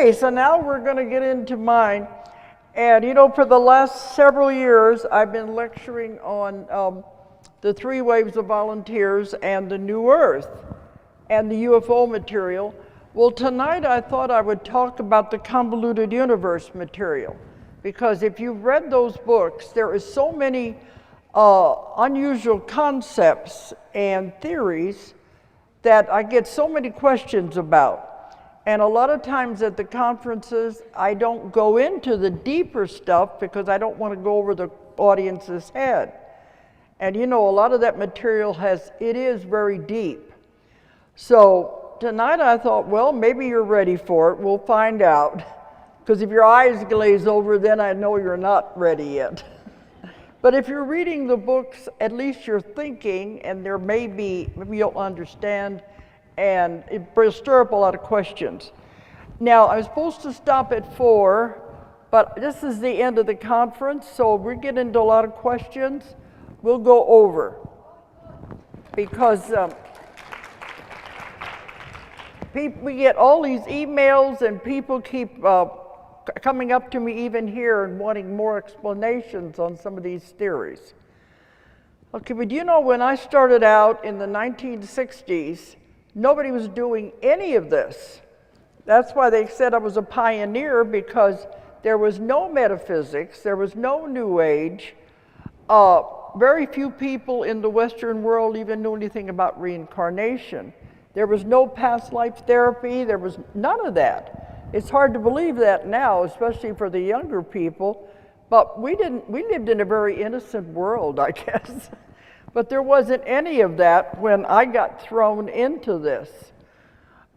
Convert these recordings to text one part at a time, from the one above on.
Okay, so now we're going to get into mine. And you know, for the last several years, I've been lecturing on the 3 waves of volunteers and the New Earth and the UFO material. Well, tonight I thought I would talk about the Convoluted Universe material, because if you've read those books, there is so many unusual concepts and theories that I get so many questions about. And a lot of times at the conferences, I don't go into the deeper stuff because I don't want to go over the audience's head. And you know, a lot of that material is very deep. So tonight I thought, well, maybe you're ready for it. We'll find out. Because if your eyes glaze over, then I know you're not ready yet. But if you're reading the books, at least you're thinking, and there maybe you'll understand, and it will stir up a lot of questions. Now, I'm supposed to stop at 4, but this is the end of the conference, so we get into a lot of questions. We'll go over, because we get all these emails, and people keep coming up to me even here and wanting more explanations on some of these theories. Okay, but you know, when I started out in the 1960s, nobody was doing any of this. That's why they said I was a pioneer, because there was no metaphysics, there was no New Age. Very few people in the Western world even knew anything about reincarnation. There was no past life therapy, there was none of that. It's hard to believe that now, especially for the younger people, but we lived in a very innocent world, I guess. But there wasn't any of that when I got thrown into this.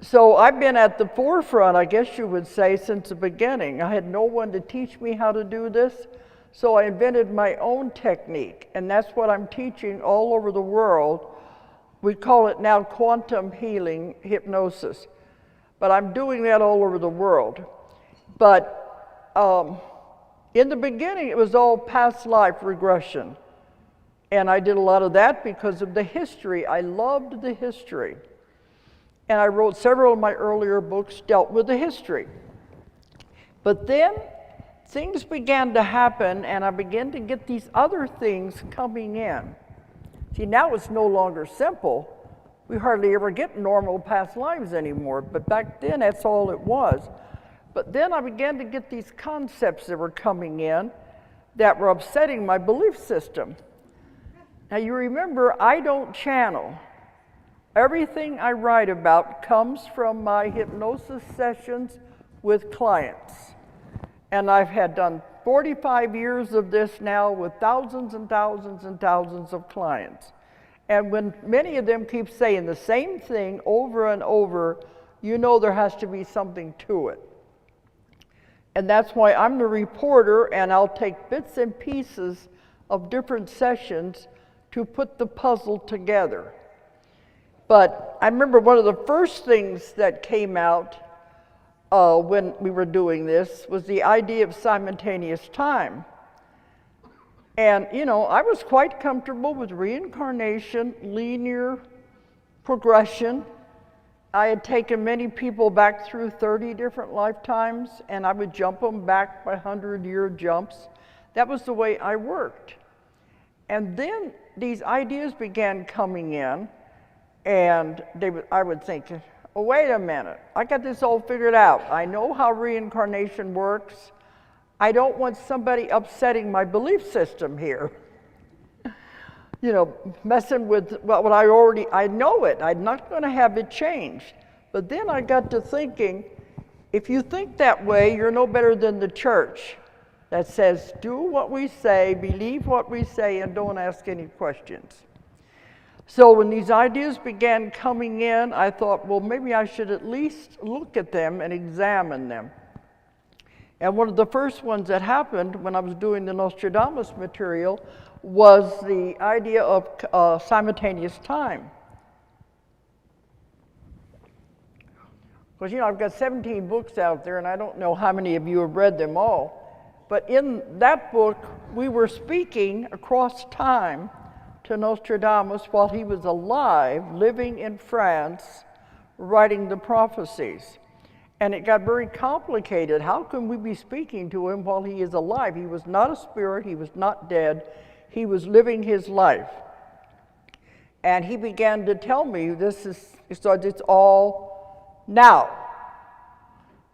So I've been at the forefront, I guess you would say, since the beginning. I had no one to teach me how to do this, so I invented my own technique, and that's what I'm teaching all over the world. We call it now quantum healing hypnosis, but I'm doing that all over the world. But in the beginning, it was all past life regression. And I did a lot of that because of the history. I loved the history. And I wrote several of my earlier books dealt with the history. But then things began to happen, and I began to get these other things coming in. See, now it's no longer simple. We hardly ever get normal past lives anymore, but back then that's all it was. But then I began to get these concepts that were coming in that were upsetting my belief system. Now you remember, I don't channel. Everything I write about comes from my hypnosis sessions with clients. And I've had done 45 years of this now with thousands and thousands and thousands of clients. And when many of them keep saying the same thing over and over, you know there has to be something to it. And that's why I'm the reporter, and I'll take bits and pieces of different sessions to put the puzzle together. But I remember one of the first things that came out when we were doing this was the idea of simultaneous time. And you know, I was quite comfortable with reincarnation, linear progression. I had taken many people back through 30 different lifetimes, and I would jump them back by 100-year jumps. That was the way I worked. And then these ideas began coming in, and I would think, oh, wait a minute, I got this all figured out. I know how reincarnation works. I don't want somebody upsetting my belief system here. You know, messing with what I know it. I'm not going to have it changed. But then I got to thinking, if you think that way, you're no better than the church that says, do what we say, believe what we say, and don't ask any questions. So when these ideas began coming in, I thought, well, maybe I should at least look at them and examine them. And one of the first ones that happened when I was doing the Nostradamus material was the idea of simultaneous time. Because, you know, I've got 17 books out there, and I don't know how many of you have read them all. But in that book, we were speaking across time to Nostradamus while he was alive, living in France, writing the prophecies. And it got very complicated. How can we be speaking to him while he is alive? He was not a spirit, he was not dead, he was living his life. And he began to tell me it's all now.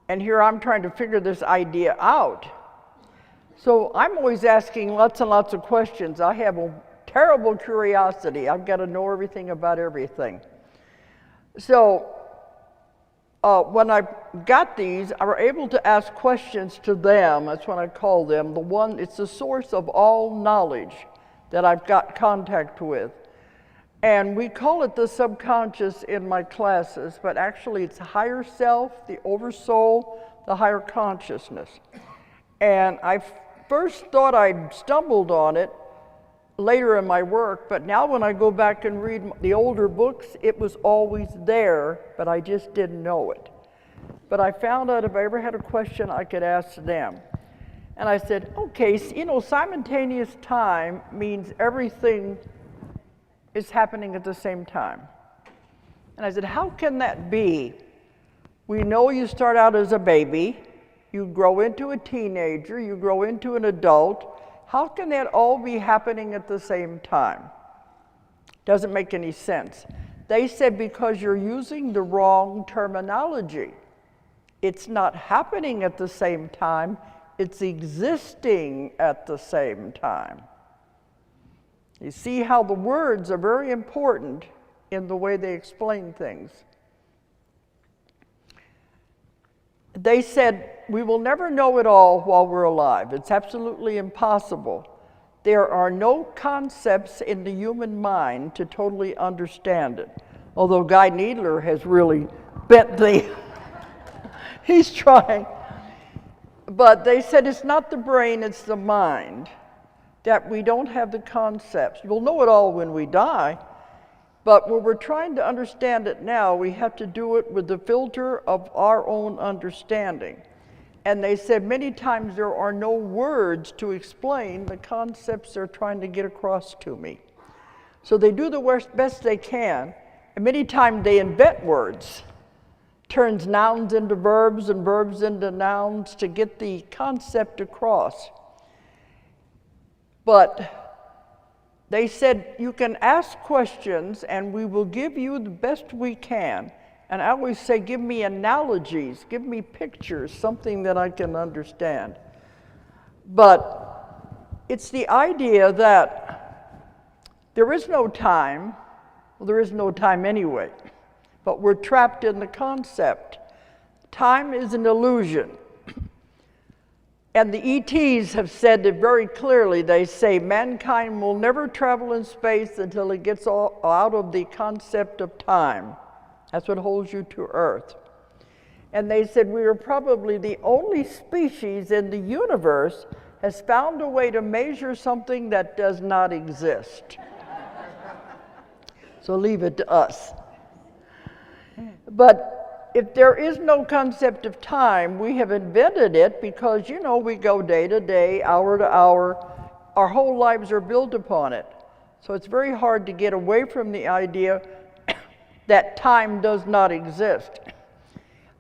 And here I'm trying to figure this idea out. So I'm always asking lots and lots of questions. I have a terrible curiosity. I've got to know everything about everything. So when I got these, I was able to ask questions to them. That's what I call them. It's the source of all knowledge that I've got contact with. And we call it the subconscious in my classes, but actually it's higher self, the oversoul, the higher consciousness. And I first thought I'd stumbled on it later in my work, but now when I go back and read the older books, it was always there, but I just didn't know it. But I found out if I ever had a question, I could ask them. And I said, okay, simultaneous time means everything is happening at the same time. And I said, how can that be? We know you start out as a baby, you grow into a teenager, you grow into an adult. How can that all be happening at the same time? Doesn't make any sense. They said because you're using the wrong terminology. It's not happening at the same time, it's existing at the same time. You see how the words are very important in the way they explain things. They said, we will never know it all while we're alive. It's absolutely impossible. There are no concepts in the human mind to totally understand it. Although Guy Needler has really bent he's trying. But they said it's not the brain, it's the mind. That we don't have the concepts. We'll know it all when we die, but when we're trying to understand it now, we have to do it with the filter of our own understanding. And they said many times there are no words to explain the concepts they're trying to get across to me. So they do the best they can, and many times they invent words, turns nouns into verbs and verbs into nouns to get the concept across. But they said, you can ask questions and we will give you the best we can. And I always say, give me analogies, give me pictures, something that I can understand. But it's the idea that there is no time. Well, there is no time anyway, but we're trapped in the concept. Time is an illusion. And the ETs have said it very clearly. They say mankind will never travel in space until it gets out of the concept of time. That's what holds you to Earth. And they said we are probably the only species in the universe has found a way to measure something that does not exist. So leave it to us. But if there is no concept of time, we have invented it because, we go day to day, hour to hour. Our whole lives are built upon it. So it's very hard to get away from the idea that time does not exist.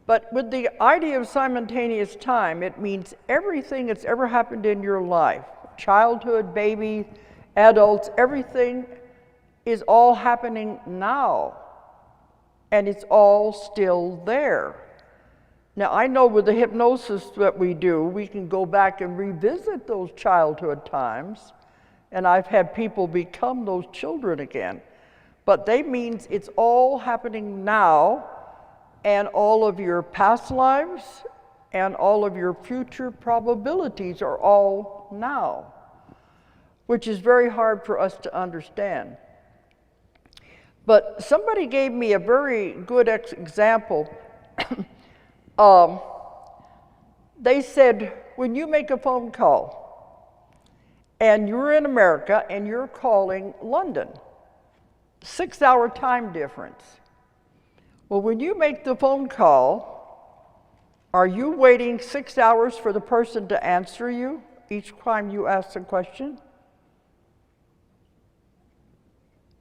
But with the idea of simultaneous time, it means everything that's ever happened in your life, childhood, baby, adults, everything is all happening now. And it's all still there. Now, I know with the hypnosis that we do, we can go back and revisit those childhood times, and I've had people become those children again. But that means it's all happening now, and all of your past lives and all of your future probabilities are all now, which is very hard for us to understand. But somebody gave me a very good example. They said, when you make a phone call and you're in America and you're calling London, 6-hour time difference. Well, when you make the phone call, are you waiting 6 hours for the person to answer you each time you ask a question?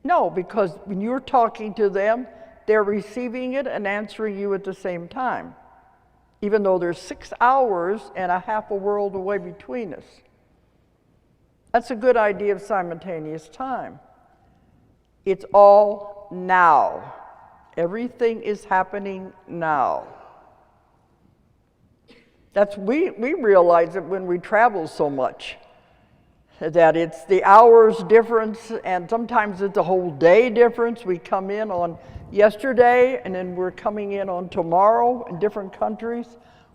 No, because when you're talking to them, they're receiving it and answering you at the same time. even though there's 6 hours and a half a world away between us. That's a good idea of simultaneous time. It's all now. Everything is happening now. We realize it when we travel so much, that it's the hours difference, and sometimes it's a whole day difference. We come in on yesterday, and then we're coming in on tomorrow in different countries.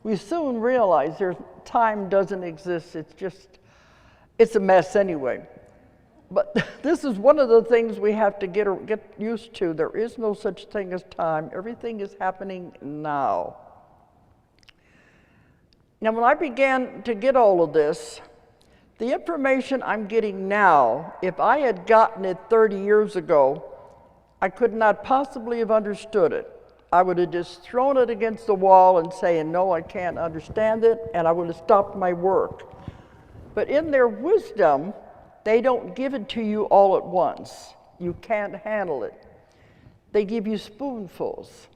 We soon realize time doesn't exist. It's a mess anyway. But this is one of the things we have to get used to. There is no such thing as time. Everything is happening now. Now, when I began to get all of this, the information I'm getting now, if I had gotten it 30 years ago, I could not possibly have understood it. I would have just thrown it against the wall and saying, no, I can't understand it, and I would have stopped my work. But in their wisdom, they don't give it to you all at once. You can't handle it. They give you spoonfuls.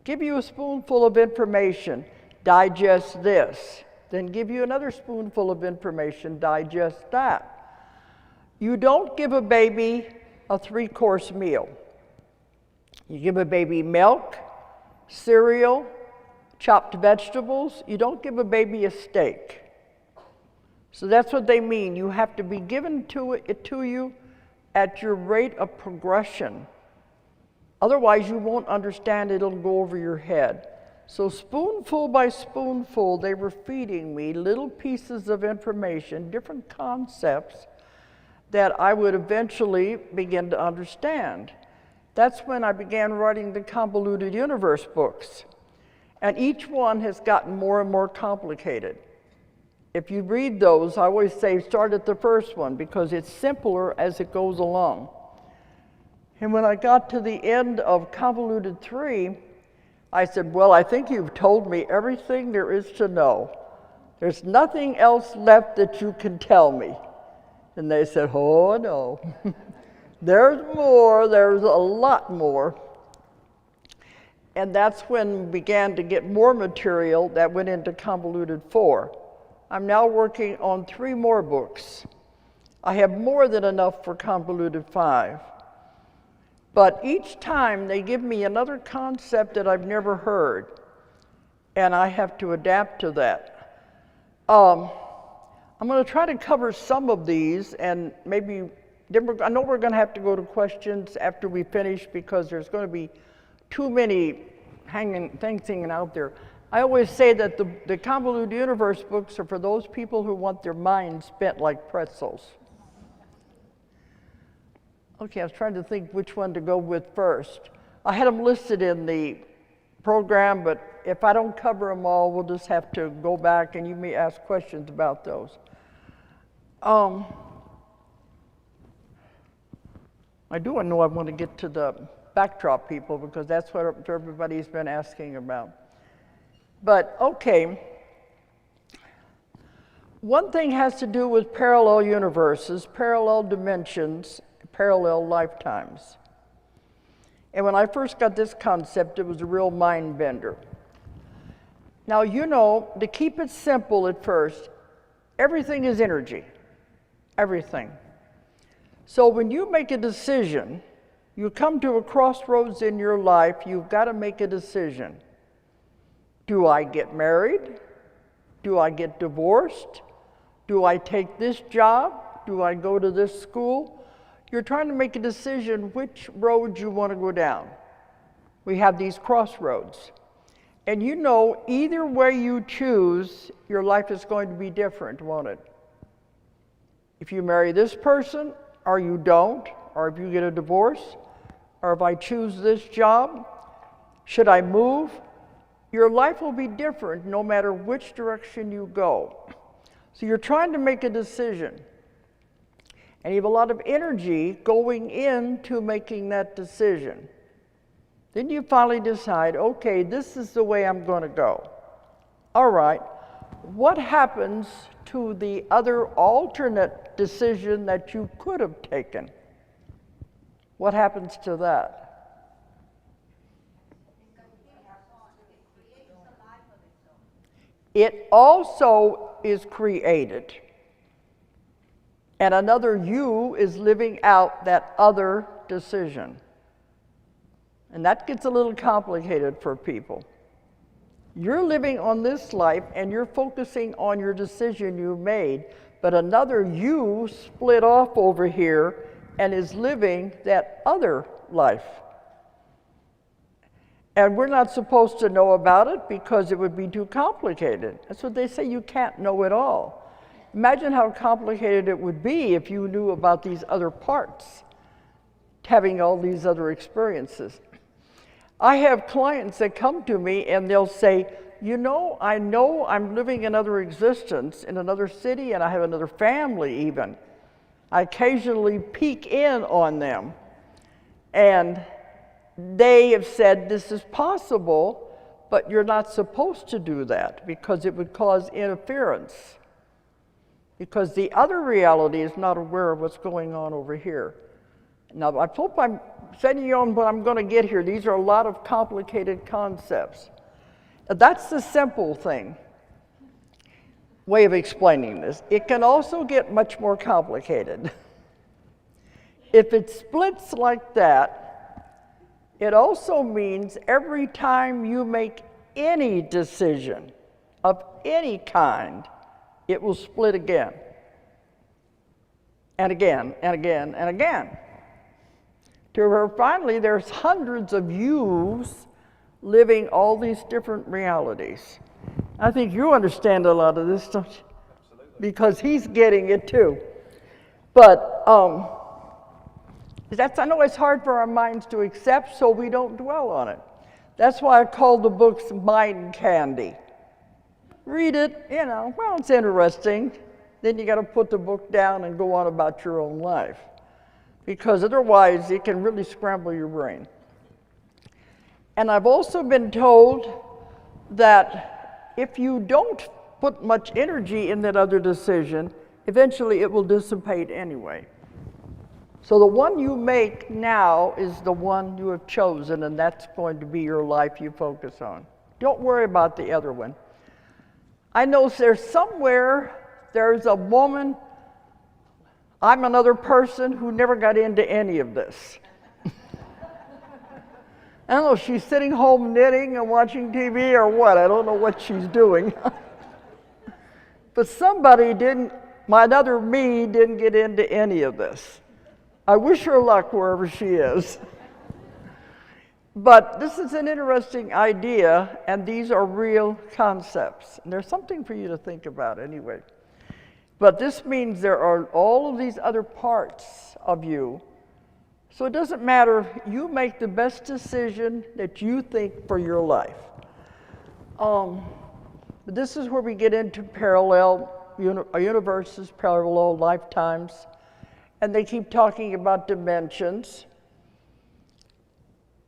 Give you a spoonful of information, digest this. Then give you another spoonful of information, digest that. You don't give a baby a 3-course meal. You give a baby milk, cereal, chopped vegetables. You don't give a baby a steak. So that's what they mean. You have to be given it to you at your rate of progression. Otherwise, you won't understand it. It'll go over your head. So spoonful by spoonful, they were feeding me little pieces of information, different concepts that I would eventually begin to understand. That's when I began writing the Convoluted Universe books. And each one has gotten more and more complicated. If you read those, I always say start at the first one because it's simpler as it goes along. And when I got to the end of Convoluted 3, I said, well, I think you've told me everything there is to know. There's nothing else left that you can tell me. And they said, oh, no. There's more, there's a lot more. And that's when we began to get more material that went into Convoluted 4. I'm now working on 3 more books. I have more than enough for Convoluted 5. But each time they give me another concept that I've never heard, and I have to adapt to that. I'm going to try to cover some of these, and maybe, I know we're going to have to go to questions after we finish because there's going to be too many things hanging out there. I always say that the Convoluted Universe books are for those people who want their minds spent like pretzels. Okay, I was trying to think which one to go with first. I had them listed in the program, but if I don't cover them all, we'll just have to go back and you may ask questions about those. I do know I want to get to the backdrop people because that's what everybody's been asking about. But okay, one thing has to do with parallel universes, parallel dimensions, parallel lifetimes. And when I first got this concept, it was a real mind bender. Now, you know, to keep it simple at first, everything is energy, everything. So when you make a decision, you come to a crossroads in your life, you've got to make a decision. Do I get married? Do I get divorced? Do I take this job? Do I go to this school? You're trying to make a decision which road you want to go down. We have these crossroads. And you know, either way you choose, your life is going to be different, won't it? If you marry this person, or you don't, or if you get a divorce, or if I choose this job, should I move? Your life will be different no matter which direction you go. So you're trying to make a decision. And you have a lot of energy going into making that decision. Then you finally decide, okay, this is the way I'm going to go. All right, what happens to the other alternate decision that you could have taken? What happens to that? it also is created. And another you is living out that other decision. And that gets a little complicated for people. You're living on this life and you're focusing on your decision you made, but another you split off over here and is living that other life. And we're not supposed to know about it because it would be too complicated. That's what they say, you can't know it all. Imagine how complicated it would be if you knew about these other parts, having all these other experiences. I have clients that come to me and they'll say, you know I'm living another existence in another city and I have another family even. I occasionally peek in on them. And they have said this is possible, but you're not supposed to do that because it would cause interference. Because the other reality is not aware of what's going on over here. Now, I hope I'm setting you on what I'm going to get here. These are a lot of complicated concepts. That's the simple way of explaining this. It can also get much more complicated. If it splits like that, it also means every time you make any decision of any kind, it will split again, and again, and again, and again. To where finally there's hundreds of yous living all these different realities. I think you understand a lot of this stuff. Absolutely. Because he's getting it too. But I know it's hard for our minds to accept, so we don't dwell on it. That's why I call the books mind candy. Read it, well, it's interesting. Then you got to put the book down and go on about your own life. Because otherwise, it can really scramble your brain. And I've also been told that if you don't put much energy in that other decision, eventually it will dissipate anyway. So the one you make now is the one you have chosen, and that's going to be your life you focus on. Don't worry about the other one. I know there's a woman, I'm another person who never got into any of this. I don't know if she's sitting home knitting and watching TV or what. I don't know what she's doing. But my other me didn't get into any of this. I wish her luck wherever she is. But this is an interesting idea, and these are real concepts. And there's something for you to think about anyway. But this means there are all of these other parts of you. So it doesn't matter, you make the best decision that you think for your life. This is where we get into universes, parallel lifetimes, and they keep talking about dimensions.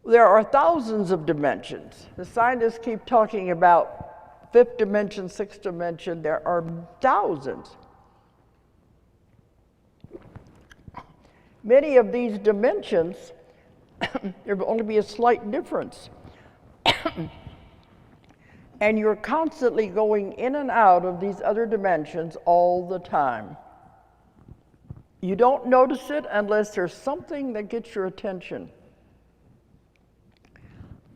There are thousands of dimensions. The scientists keep talking about fifth dimension, sixth dimension. There are thousands. Many of these dimensions, there will only be a slight difference. And you're constantly going in and out of these other dimensions all the time. You don't notice it unless there's something that gets your attention.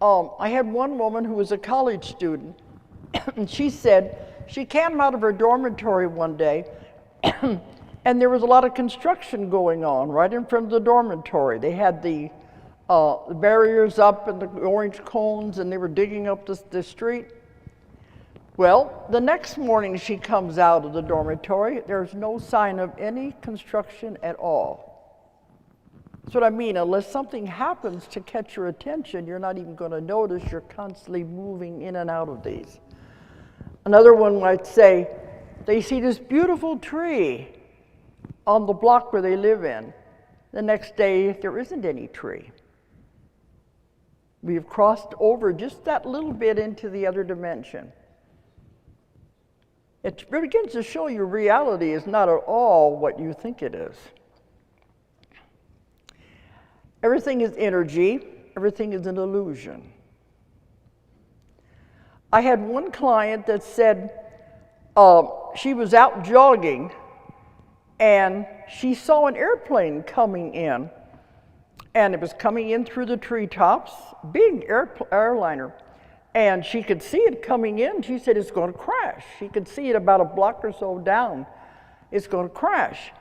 I had one woman who was a college student, and she said she came out of her dormitory one day, and there was a lot of construction going on right in front of the dormitory. They had the barriers up and the orange cones, and they were digging up the street. Well, the next morning she comes out of the dormitory. There's no sign of any construction at all. That's what I mean. Unless something happens to catch your attention, you're not even going to notice. You're constantly moving in and out of these. Another one might say, they see this beautiful tree on the block where they live in. The next day, there isn't any tree. We've crossed over just that little bit into the other dimension. It begins to show you reality is not at all what you think it is. Everything is energy. Everything is an illusion. I had one client that said she was out jogging, and she saw an airplane coming in, and it was coming in through the treetops, big airliner, and she could see it coming in. She said, it's going to crash. She could see it about a block or so down. It's going to crash.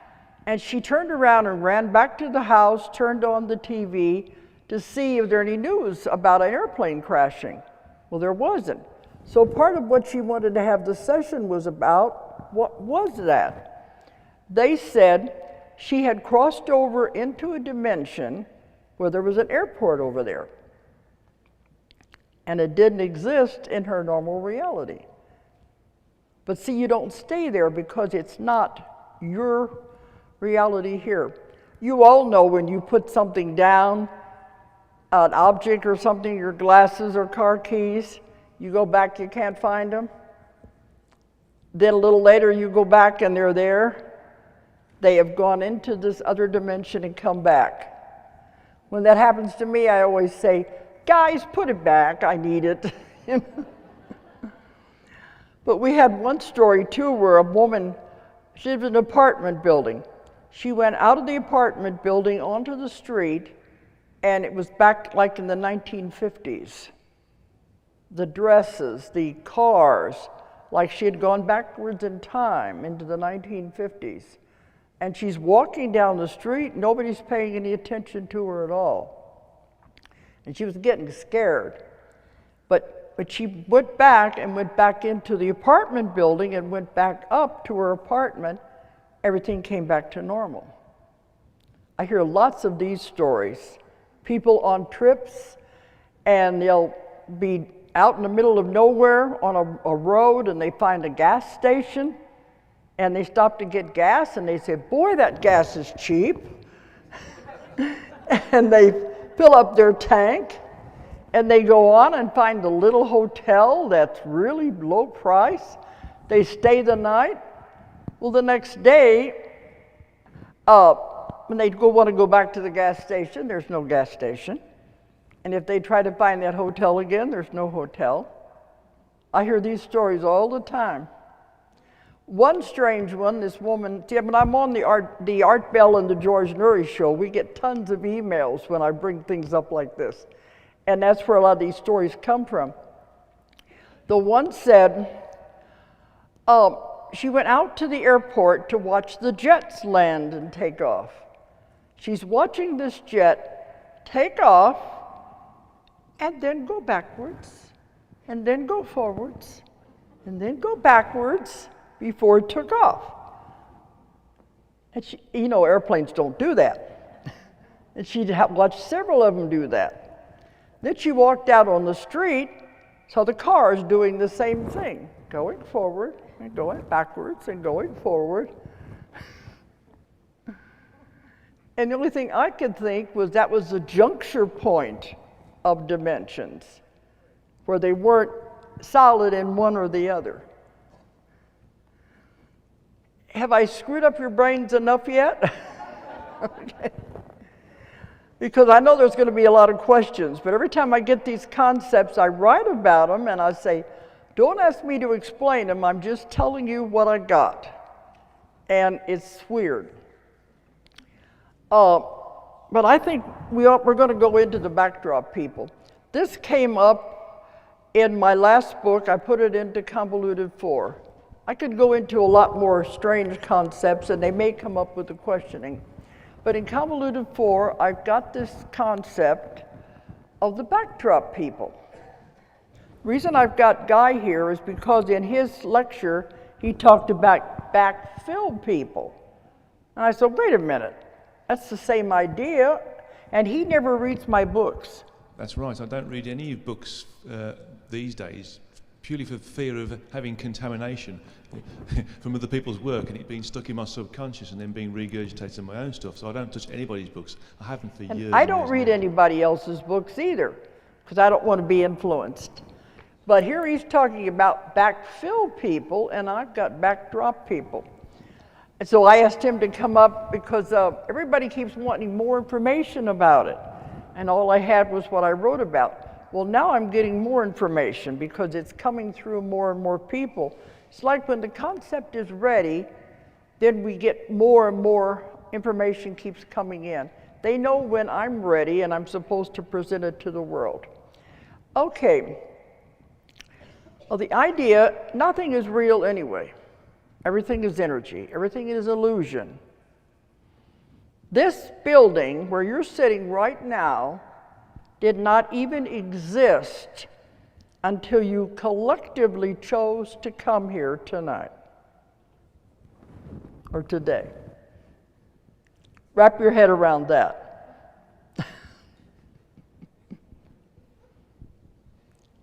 And she turned around and ran back to the house, turned on the TV to see if there any news about an airplane crashing. Well, there wasn't. So part of what she wanted to have the session was about, what was that? They said she had crossed over into a dimension where there was an airport over there. And it didn't exist in her normal reality. But see, you don't stay there because it's not your reality here. You all know when you put something down, an object or something, your glasses or car keys, you go back, you can't find them. Then a little later you go back and they're there. They have gone into this other dimension and come back. When that happens to me, I always say, guys, put it back, I need it. But we had one story too where a woman, she lived in an apartment building. She went out of the apartment building onto the street, and it was back like in the 1950s. The dresses, the cars, like she had gone backwards in time into the 1950s. And she's walking down the street, nobody's paying any attention to her at all. And she was getting scared. But she went back into the apartment building and went back up to her apartment. Everything came back to normal. I hear lots of these stories. People on trips, and they'll be out in the middle of nowhere on a road, and they find a gas station, and they stop to get gas, and they say, boy, that gas is cheap. And they fill up their tank, and they go on and find a little hotel that's really low price. They stay the night. Well, the next day, when they want to go back to the gas station, there's no gas station. And if they try to find that hotel again, there's no hotel. I hear these stories all the time. One strange one, this woman, see, when I'm on the Art Bell and the George Noory show, we get tons of emails when I bring things up like this. And that's where a lot of these stories come from. The one said, she went out to the airport to watch the jets land and take off. She's watching this jet take off and then go backwards, and then go forwards, and then go backwards before it took off. And she, you know, airplanes don't do that. And she'd watched several of them do that. Then she walked out on the street, saw the cars doing the same thing, going forward and going backwards and going forward. And the only thing I could think was that was the juncture point of dimensions, where they weren't solid in one or the other. Have I screwed up your brains enough yet? Okay. Because I know there's going to be a lot of questions, but every time I get these concepts, I write about them and I say, don't ask me to explain them, I'm just telling you what I got. And it's weird. But I think we're going to go into the backdrop, people. This came up in my last book. I put it into Convoluted 4. I could go into a lot more strange concepts, and they may come up with the questioning. But in Convoluted 4, I've got this concept of the backdrop people. The reason I've got Guy here is because in his lecture, he talked about backfill people. And I said, wait a minute. That's the same idea, and he never reads my books. That's right. I don't read any books these days, purely for fear of having contamination from other people's work and it being stuck in my subconscious and then being regurgitated in my own stuff. So I don't touch anybody's books. I haven't for years. I don't read anybody else's books either, because I don't want to be influenced. But here he's talking about backfill people, and I've got backdrop people. And so I asked him to come up because everybody keeps wanting more information about it. And all I had was what I wrote about. Well, now I'm getting more information because it's coming through more and more people. It's like when the concept is ready, then we get more and more information keeps coming in. They know when I'm ready and I'm supposed to present it to the world. Okay. Well, the idea, nothing is real anyway. Everything is energy. Everything is illusion. This building where you're sitting right now did not even exist until you collectively chose to come here tonight or today. Wrap your head around that.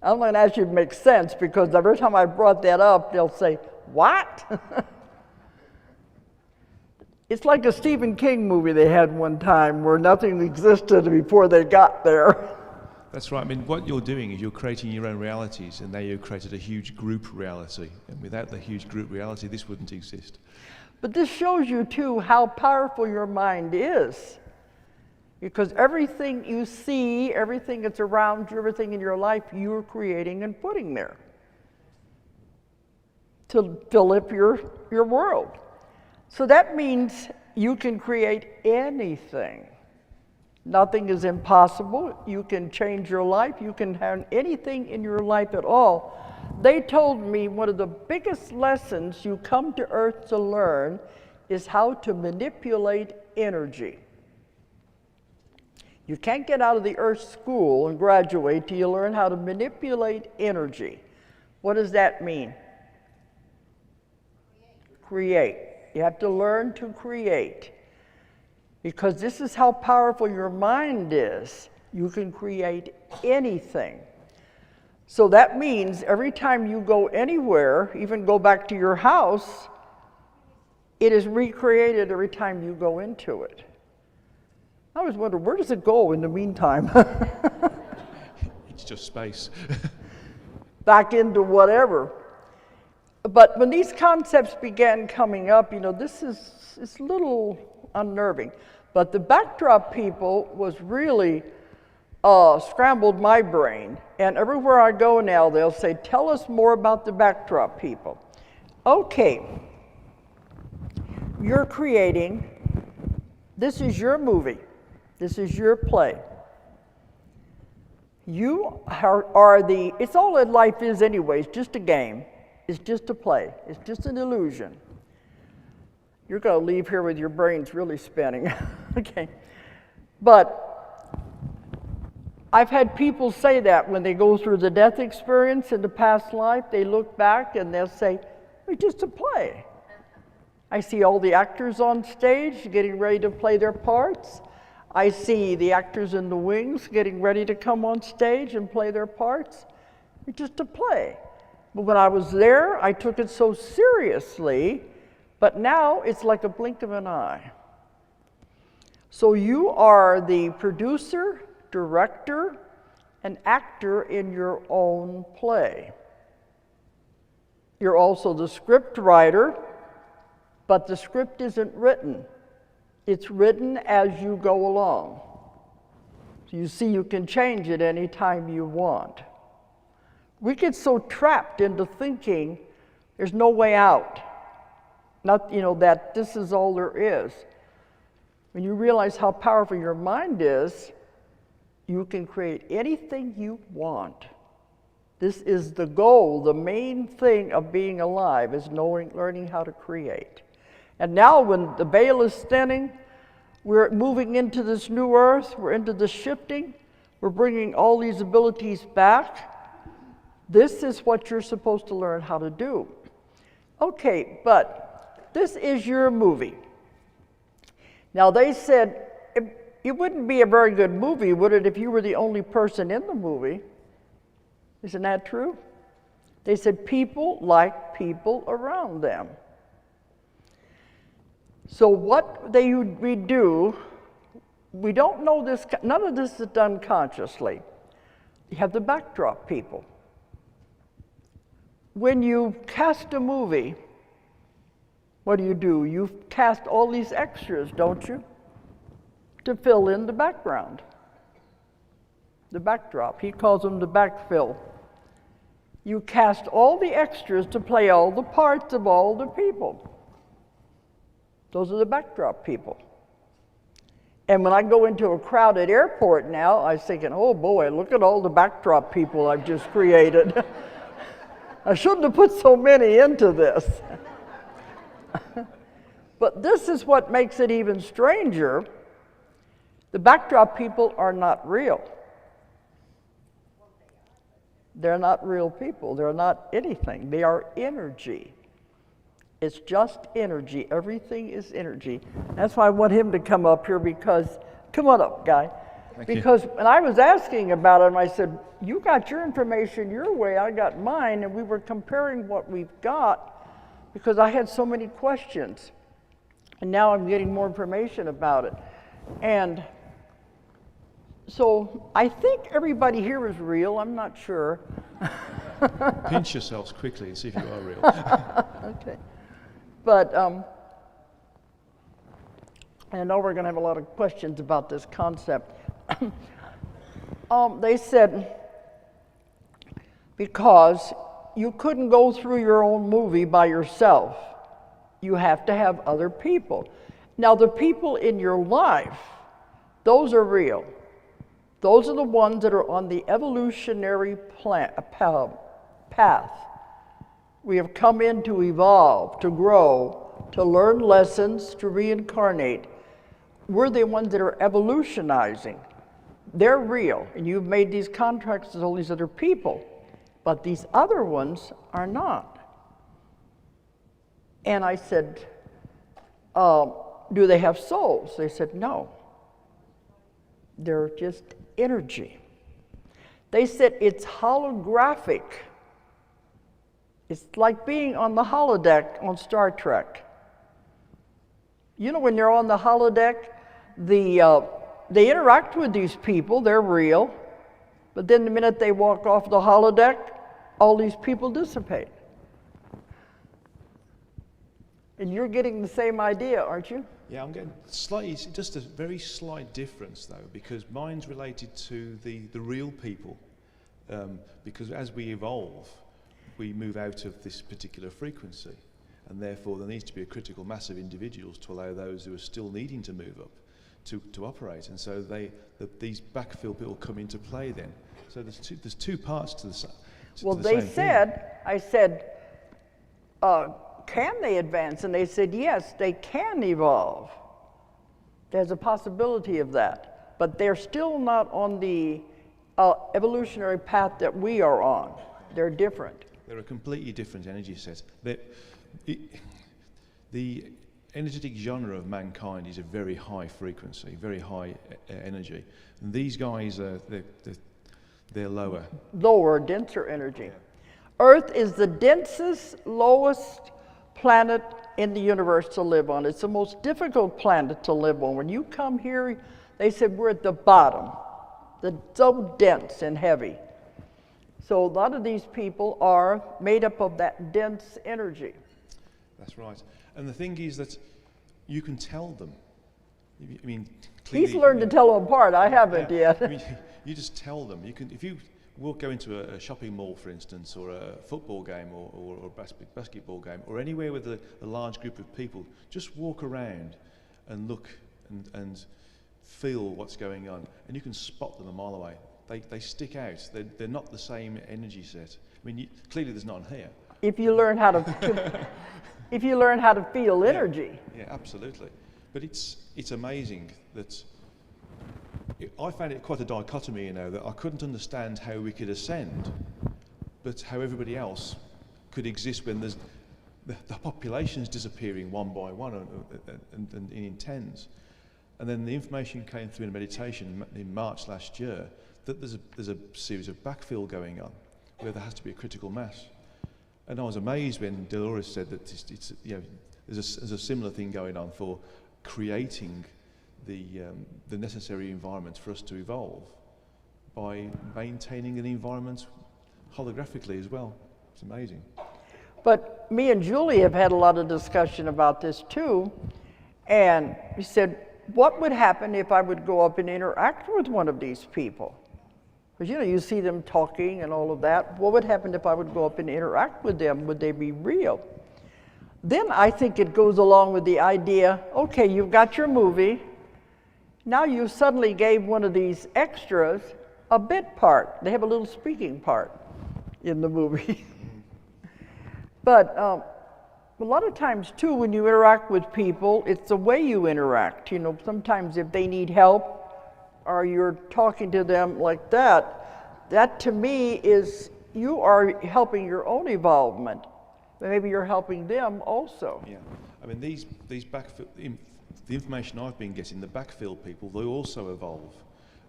I'm going to ask you to make sense, because every time I brought that up, they'll say, what? It's like a Stephen King movie they had one time where nothing existed before they got there. That's right. I mean, what you're doing is you're creating your own realities, and now you've created a huge group reality. And without the huge group reality, this wouldn't exist. But this shows you, too, how powerful your mind is. Because everything you see, everything that's around you, everything in your life, you're creating and putting there to fill up your world. So that means you can create anything. Nothing is impossible. You can change your life. You can have anything in your life at all. They told me one of the biggest lessons you come to Earth to learn is how to manipulate energy. You can't get out of the Earth school and graduate till you learn how to manipulate energy. What does that mean? Create. You have to learn to create. Because this is how powerful your mind is. You can create anything. So that means every time you go anywhere, even go back to your house, it is recreated every time you go into it. I always wonder, where does it go in the meantime? It's just space. Back into whatever. But when these concepts began coming up, this is it's a little unnerving. But the backdrop people was really scrambled my brain. And everywhere I go now, they'll say, tell us more about the backdrop people. Okay. You're creating, this is your movie. This is your play. You are it's all that life is anyways, just a game. It's just a play. It's just an illusion. You're going to leave here with your brains really spinning. Okay. But I've had people say that when they go through the death experience in the past life, they look back and they'll say, it's just a play. I see all the actors on stage getting ready to play their parts. I see the actors in the wings getting ready to come on stage and play their parts. It's just a play. But when I was there, I took it so seriously, but now it's like a blink of an eye. So you are the producer, director, and actor in your own play. You're also the script writer, but the script isn't written. It's written as you go along. So you see, you can change it anytime you want. We get so trapped into thinking there's no way out. Not, that this is all there is. When you realize how powerful your mind is, you can create anything you want. This is the goal, the main thing of being alive is learning how to create. And now when the veil is thinning, we're moving into this new earth, we're into this shifting, we're bringing all these abilities back. This is what you're supposed to learn how to do. Okay, but this is your movie. Now they said, it wouldn't be a very good movie, would it, if you were the only person in the movie? Isn't that true? They said people like people around them. So what we do, we don't know this, none of this is done consciously. You have the backdrop people. When you cast a movie, what do? You cast all these extras, don't you? To fill in the background. The backdrop. He calls them the backfill. You cast all the extras to play all the parts of all the people. Those are the backdrop people. And when I go into a crowded airport now, I was thinking, oh boy, look at all the backdrop people I've just created. I shouldn't have put so many into this. But this is what makes it even stranger. The backdrop people are not real. They're not real people. They're not anything. They are energy. It's just energy. Everything is energy. That's why I want him to come up here because, come on up, guy. Because when I was asking about him, I said, you got your information your way, I got mine, and we were comparing what we've got because I had so many questions. And now I'm getting more information about it. And so I think everybody here is real. I'm not sure. Pinch yourselves quickly and see if you are real. Okay. But I know we're going to have a lot of questions about this concept. They said because you couldn't go through your own movie by yourself. You have to have other people. Now, the people in your life, those are real. Those are the ones that are on the evolutionary path. We have come in to evolve, to grow, to learn lessons, to reincarnate. We're the ones that are evolutionizing. They're real, and you've made these contracts with all these other people, but these other ones are not. And I said, do they have souls? They said, no. They're just energy. They said it's holographic. It's like being on the holodeck on Star Trek. You know, when you're on the holodeck, they interact with these people, they're real, but then the minute they walk off the holodeck, all these people dissipate. And you're getting the same idea, aren't you? Yeah, I'm getting slightly, just a very slight difference though, because mine's related to the real people. Because as we evolve, we move out of this particular frequency, and therefore there needs to be a critical mass of individuals to allow those who are still needing to move up to operate. And so these backfill people come into play then. So there's two parts to the well, the they same said, thing. I said, can they advance? And they said, yes, they can evolve. There's a possibility of that. But they're still not on the evolutionary path that we are on. They're different. They're a completely different energy set. The energetic genre of mankind is a very high frequency, very high energy. And these guys, they're lower. Lower, denser energy. Yeah. Earth is the densest, lowest planet in the universe to live on. It's the most difficult planet to live on. When you come here, they said we're at the bottom. They're so dense and heavy. So a lot of these people are made up of that dense energy. That's right. And the thing is that you can tell them. I mean, clearly, he's learned to tell them apart. I haven't yet. I mean, you just tell them. You can, if you go into a shopping mall, for instance, or a football game, or a basketball game, or anywhere with a large group of people, just walk around and look and feel what's going on, and you can spot them a mile away. They stick out. They're not the same energy set. I mean, clearly there's none here. If you learn how to, if you learn how to feel energy. Yeah, absolutely. But it's amazing that I found it quite a dichotomy, you know, that I couldn't understand how we could ascend, but how everybody else could exist when there's the population's disappearing one by one and in tens. And then the information came through in a meditation in March last year that there's a series of backfill going on where there has to be a critical mass. And I was amazed when Dolores said that it's you know, there's a similar thing going on for creating the necessary environment for us to evolve by maintaining an environment holographically as well. It's amazing. But me and Julie have had a lot of discussion about this too, and we said, what would happen if I would go up and interact with one of these people? Because, you see them talking and all of that. What would happen if I would go up and interact with them? Would they be real? Then I think it goes along with the idea, okay, you've got your movie. Now you suddenly gave one of these extras a bit part. They have a little speaking part in the movie. But a lot of times too, when you interact with people, it's the way you interact. Sometimes if they need help or you're talking to them like that to me is you are helping your own evolvement. Maybe you're helping them also. Yeah, I mean these backfill, the information I've been getting, the backfill people, they also evolve.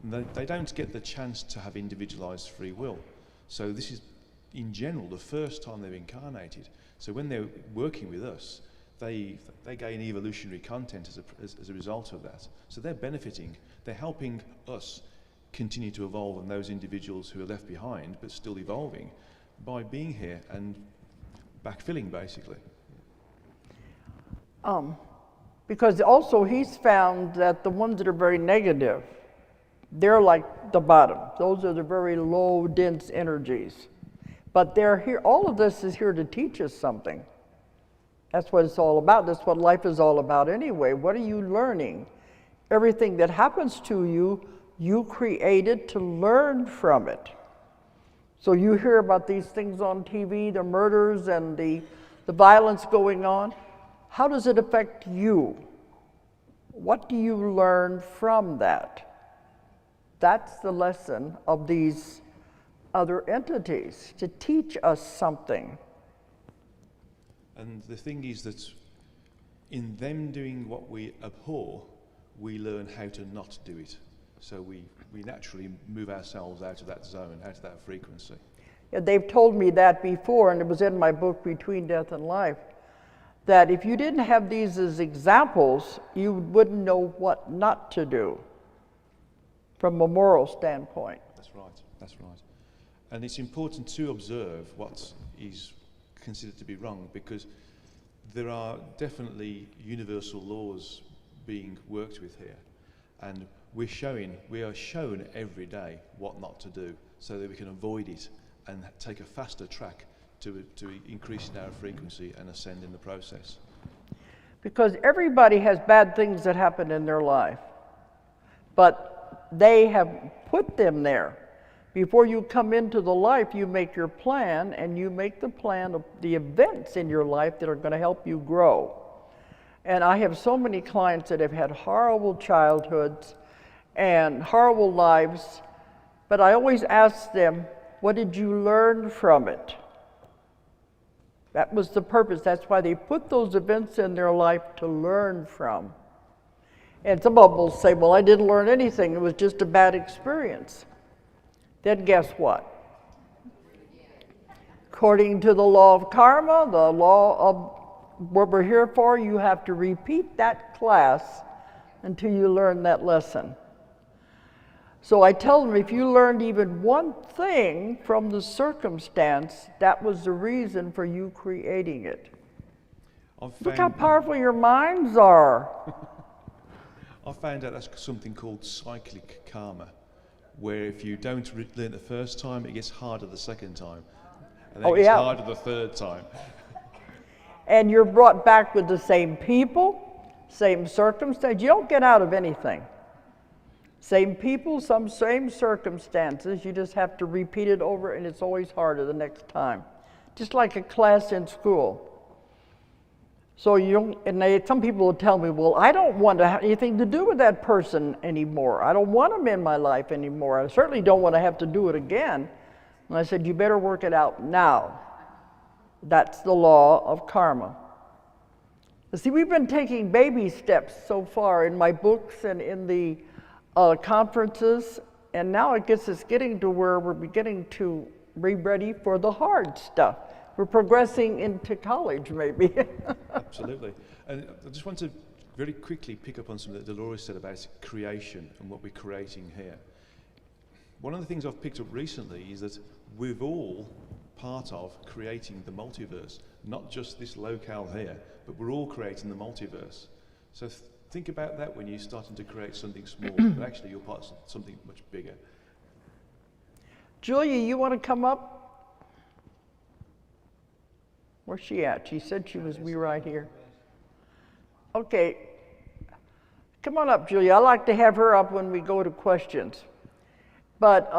And they don't get the chance to have individualized free will. So this is, in general, the first time they've incarnated. So when they're working with us, they gain evolutionary content as a result of that. So they're benefiting. They're helping us continue to evolve, and those individuals who are left behind but still evolving by being here and backfilling, basically. Because also he's found that the ones that are very negative, they're like the bottom. Those are the very low, dense energies. But they're here, all of this is here to teach us something. That's what it's all about. That's what life is all about anyway. What are you learning? Everything that happens to you, you created to learn from it. So you hear about these things on TV, the murders and the violence going on. How does it affect you? What do you learn from that? That's the lesson of these other entities, to teach us something. And the thing is that in them doing what we abhor, we learn how to not do it. So we naturally move ourselves out of that zone, out of that frequency. Yeah, they've told me that before, and it was in my book, Between Death and Life, that if you didn't have these as examples, you wouldn't know what not to do from a moral standpoint. That's right. And it's important to observe what is considered to be wrong, because there are definitely universal laws being worked with here, and we are shown every day what not to do so that we can avoid it and take a faster track to increasing our frequency and ascend in the process. Because everybody has bad things that happen in their life, but they have put them there. Before you come into the life, you make your plan, and you make the plan of the events in your life that are going to help you grow. And I have so many clients that have had horrible childhoods and horrible lives, but I always ask them, what did you learn from it? That was the purpose. That's why they put those events in their life to learn from. And some of them will say, well, I didn't learn anything. It was just a bad experience. Then guess what? According to the law of karma, the law of what we're here for, you have to repeat that class until you learn that lesson. So I tell them, if you learned even one thing from the circumstance, that was the reason for you creating it. Look how powerful your minds are. I found out that's something called cyclic karma, where if you don't learn the first time, it gets harder the second time, and then it gets harder the third time. And you're brought back with the same people, same circumstance. You don't get out of anything. Same people, some same circumstances. You just have to repeat it over, and it's always harder the next time. Just like a class in school. So some people will tell me, well, I don't want to have anything to do with that person anymore. I don't want them in my life anymore. I certainly don't want to have to do it again. And I said, you better work it out now. That's the law of karma. You see, we've been taking baby steps so far in my books and in the conferences, and now it gets us getting to where we're beginning to be ready for the hard stuff. We're progressing into college, maybe. Absolutely. And I just want to very quickly pick up on something that Dolores said about creation and what we're creating here. One of the things I've picked up recently is that we're all part of creating the multiverse, not just this locale here, but we're all creating the multiverse. So think about that when you're starting to create something small, but actually you're part of something much bigger. Julia, you want to come up? Where's she at? She said she was me right here. Okay. Come on up, Julia. I like to have her up when we go to questions. But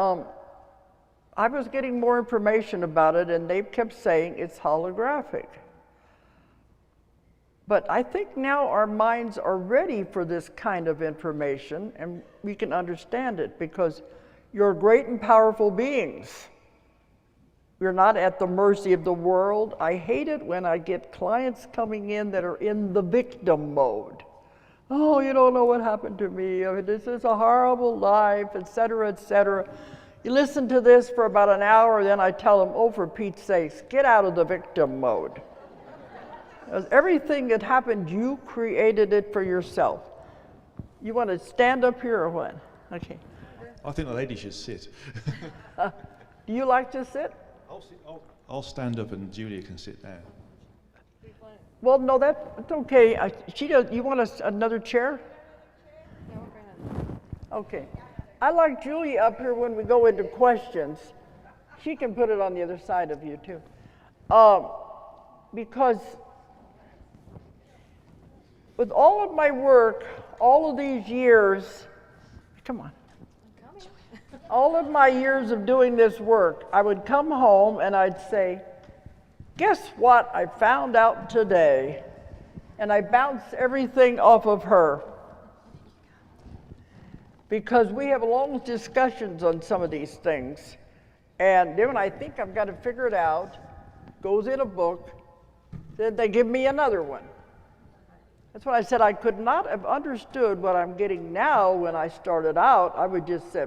I was getting more information about it, and they kept saying it's holographic. But I think now our minds are ready for this kind of information, and we can understand it because you're great and powerful beings. We're not at the mercy of the world. I hate it when I get clients coming in that are in the victim mode. Oh, you don't know what happened to me. I mean, this is a horrible life, etc., etc. You listen to this for about an hour, then I tell them, oh, for Pete's sakes, get out of the victim mode. Because everything that happened, you created it for yourself. You want to stand up here or what? Okay. I think the lady should sit. Do you like to sit? I'll stand up and Julia can sit down. Well, no, that's okay. She does. You want another chair? No, go ahead. Okay. I like Julia up here when we go into questions. She can put it on the other side of you too. Because with all of my work, all of these years, come on. All of my years of doing this work, I would come home and I'd say, guess what I found out today? And I bounce everything off of her. Because we have long discussions on some of these things. And then when I think I've got to figure it out, goes in a book, then they give me another one. That's what I said. I could not have understood what I'm getting now when I started out. I would just say,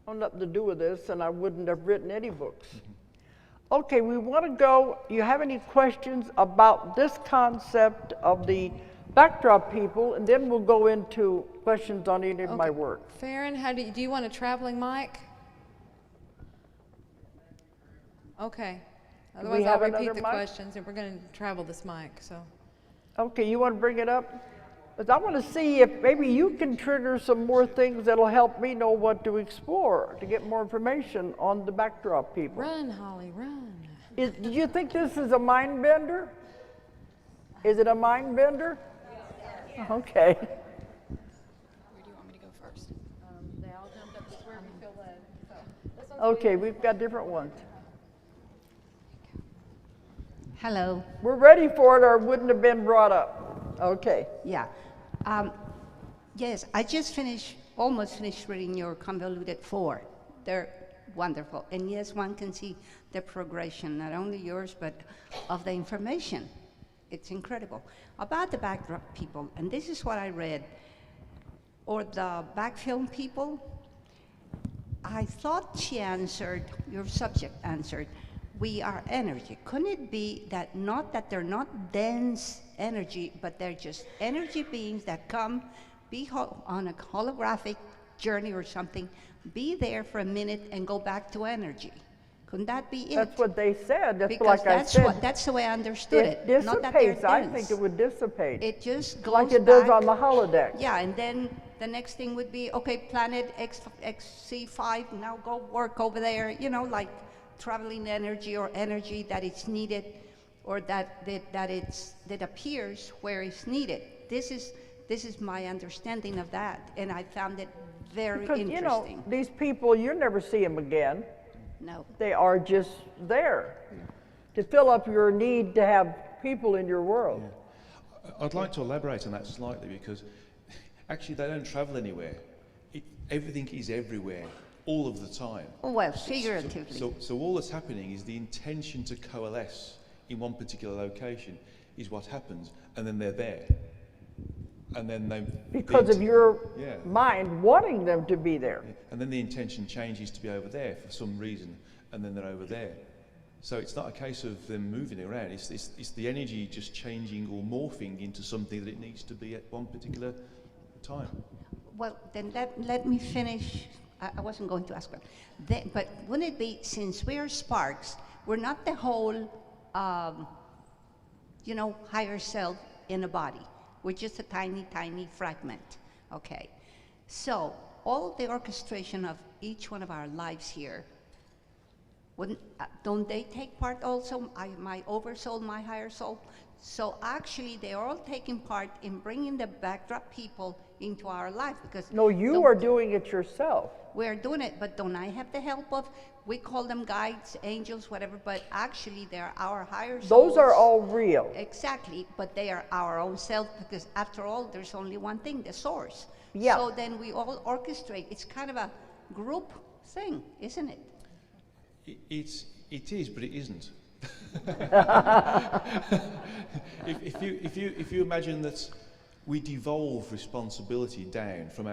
I have nothing to do with this, and I wouldn't have written any books. Okay, we want to go. You have any questions about this concept of the backdrop people, and then we'll go into questions on any of my work. Farron, how do you want a traveling mic? Okay. Otherwise, I'll repeat the questions, and we're going to travel this mic. So. Okay, you want to bring it up? Because I want to see if maybe you can trigger some more things that'll help me know what to explore, to get more information on the backdrop people. Run, Holly, run. Do you think this is a mind bender? Is it a mind bender? Yes. Okay. Where do you want me to go first? They all jumped up to where we feel led. So, okay, we've got different ones. Hello. We're ready for it or it wouldn't have been brought up. Okay. Yeah. Yes, I just almost finished reading your Convoluted Voor. They're wonderful. And yes, one can see the progression, not only yours, but of the information. It's incredible. About the backdrop people, and this is what I read, or the back film people, I thought she answered, your subject answered, we are energy. Couldn't it be that not that they're not dense energy, but they're just energy beings that come, be on a holographic journey or something, be there for a minute and go back to energy? Couldn't that be it? That's what they said. That's because like that's I said. That's the way I understood it. Dissipates. Not that they're dense. I think it would dissipate. It just goes like it back, does on the holodeck. Yeah, and then the next thing would be, okay, planet XC5, now go work over there, you know, like traveling energy or energy that is needed or that appears where it's needed. This is my understanding of that, and I found it very interesting. You know, these people, you never see them again. No. They are just there to fill up your need to have people in your world. Yeah. I'd like to elaborate on that slightly because actually they don't travel anywhere. Everything is everywhere, all of the time. Well, figuratively. So all that's happening is the intention to coalesce in one particular location is what happens, and then they're there. And then because of your mind wanting them to be there. Yeah. And then the intention changes to be over there for some reason, and then they're over there. So it's not a case of them moving around, it's the energy just changing or morphing into something that it needs to be at one particular time. Well, then let me finish. I wasn't going to ask that. But wouldn't it be, since we're sparks, we're not the whole, higher self in a body. We're just a tiny, tiny fragment, okay? So all the orchestration of each one of our lives here, don't they take part also? My oversoul, my higher soul? So actually, they're all taking part in bringing the backdrop people into our life, because No, you are doing it yourself. we're doing it, but don't I have the help of, we call them guides, angels, whatever, but actually they're our higher souls. Those are all real. Exactly, but they are our own self, because after all, there's only one thing, the source. Yeah. So then we all orchestrate. It's kind of a group thing, isn't it? It is, but it isn't. if you imagine that we devolve responsibility down from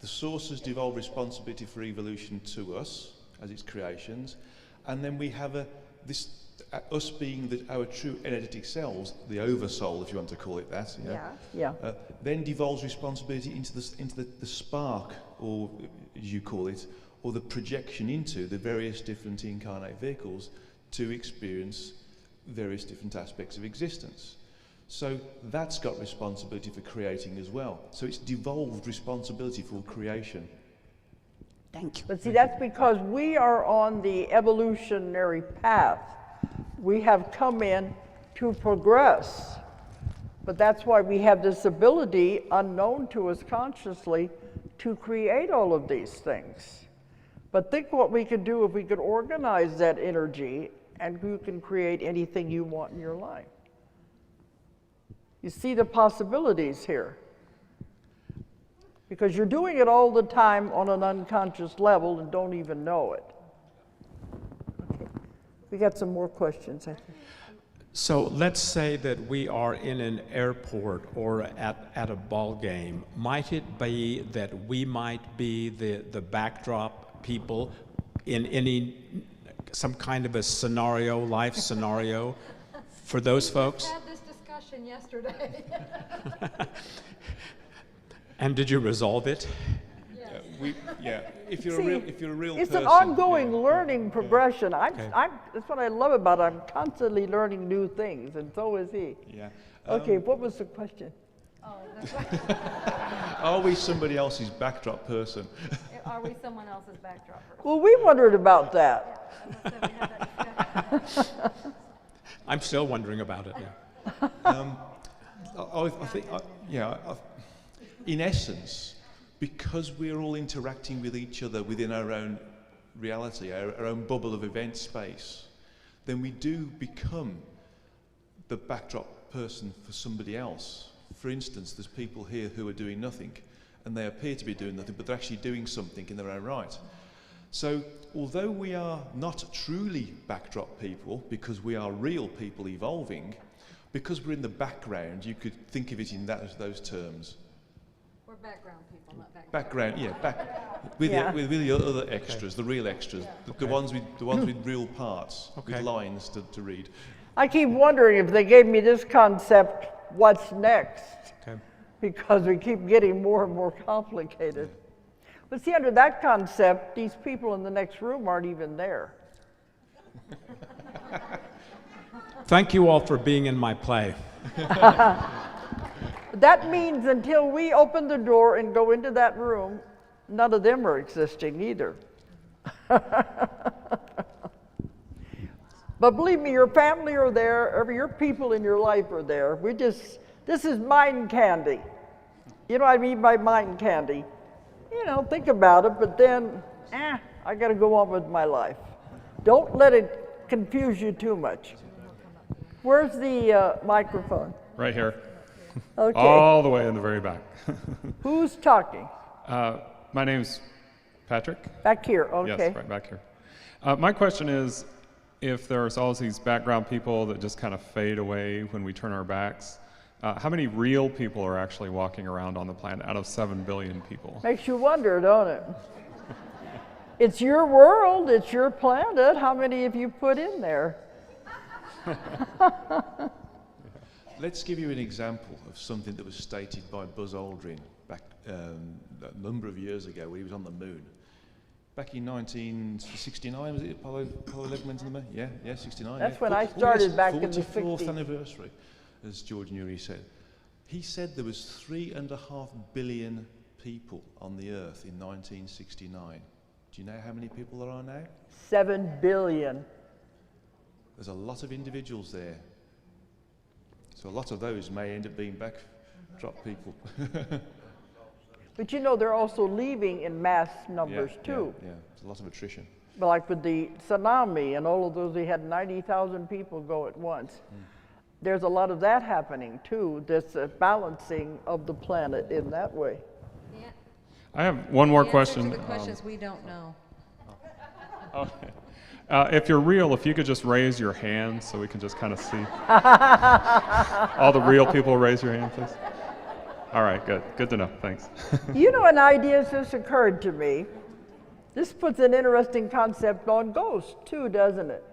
the sources devolve responsibility for evolution to us as its creations, and then we have us being our true energetic selves, the oversoul, if you want to call it that. Yeah. Then devolves responsibility into the spark, or as you call it, or the projection into the various different incarnate vehicles to experience various different aspects of existence. So that's got responsibility for creating as well. So it's devolved responsibility for creation. Thank you. But see, that's because we are on the evolutionary path. We have come in to progress. But that's why we have this ability, unknown to us consciously, to create all of these things. But think what we could do if we could organize that energy, and you can create anything you want in your life. You see the possibilities here. Because you're doing it all the time on an unconscious level and don't even know it. Okay. We got some more questions, I think. So let's say that we are in an airport or at a ball game. Might it be that we might be the backdrop people in some kind of a scenario, life scenario, for those folks? We had this discussion yesterday. And did you resolve it? If you're a real It's person, an ongoing learning progression. That's what I love about it. I'm constantly learning new things, and so is he. Yeah. Okay, what was the question? Oh, that's right. Are we somebody else's backdrop person? Are we someone else's backdrop? Well, we wondered about that. I must say we had that discussion. I'm still wondering about it, yeah. I think, in essence, because we're all interacting with each other within our own reality, our own bubble of event space, then we do become the backdrop person for somebody else. For instance, there's people here who are doing nothing, and they appear to be doing nothing, but they're actually doing something in their own right. So, although we are not truly backdrop people, because we are real people evolving, because we're in the background, you could think of it in those terms. We're background people, not background. With the other extras, the real extras, the ones with real parts, with lines to read. I keep wondering if they gave me this concept, what's next? Okay. Because we keep getting more and more complicated. But see, under that concept, these people in the next room aren't even there. Thank you all for being in my play. That means until we open the door and go into that room, none of them are existing either. But believe me, your family are there, your people in your life are there. This is mind candy. You know what I mean by mind candy? Think about it, but then, I gotta go on with my life. Don't let it confuse you too much. Where's the microphone? Right here. Okay. All the way in the very back. Who's talking? My name's Patrick. Back here, okay. Yes, right back here. My question is, if there's all these background people that just kind of fade away when we turn our backs, how many real people are actually walking around on the planet out of 7 billion people? Makes you wonder, don't it? It's your world, it's your planet. How many have you put in there? Let's give you an example of something that was stated by Buzz Aldrin back a number of years ago when he was on the moon. Back in 1969, was it Apollo 11 went to the moon? Yeah, 69. That's when I started back in the 44th 60s. anniversary, as George Newry said. He said there was 3.5 billion people on the earth in 1969. Do you know how many people there are now? 7 billion. There's a lot of individuals there. So a lot of those may end up being backdrop people. But you know, they're also leaving in mass numbers too. Yeah, there's a lot of attrition. But like with the tsunami and all of those, they had 90,000 people go at once. There's a lot of that happening too, this balancing of the planet in that way. Yeah. I have one more The question. answer to the question is we don't know. If you're real, if you could just raise your hand so we can just kind of see. All the real people, raise your hand, please. All right, good. Good to know. Thanks. You know, an idea just occurred to me. This puts an interesting concept on ghosts too, doesn't it?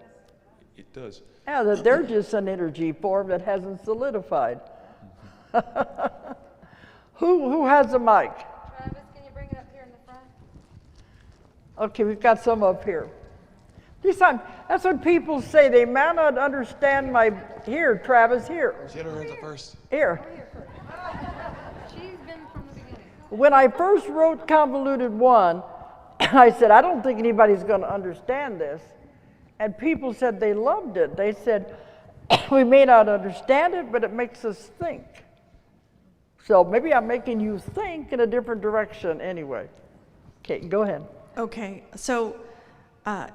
It does. Yeah, that they're just an energy form that hasn't solidified. Who has a mic? Travis, can you bring it up here in the front? Okay, we've got some up here. That's what people say. They may not understand my. Here, Travis, here. Get her into first. Here. She's been from the beginning. When I first wrote Convoluted 1, I said, I don't think anybody's going to understand this. And people said they loved it. They said, we may not understand it, but it makes us think. So maybe I'm making you think in a different direction anyway. Okay, go ahead. Okay, so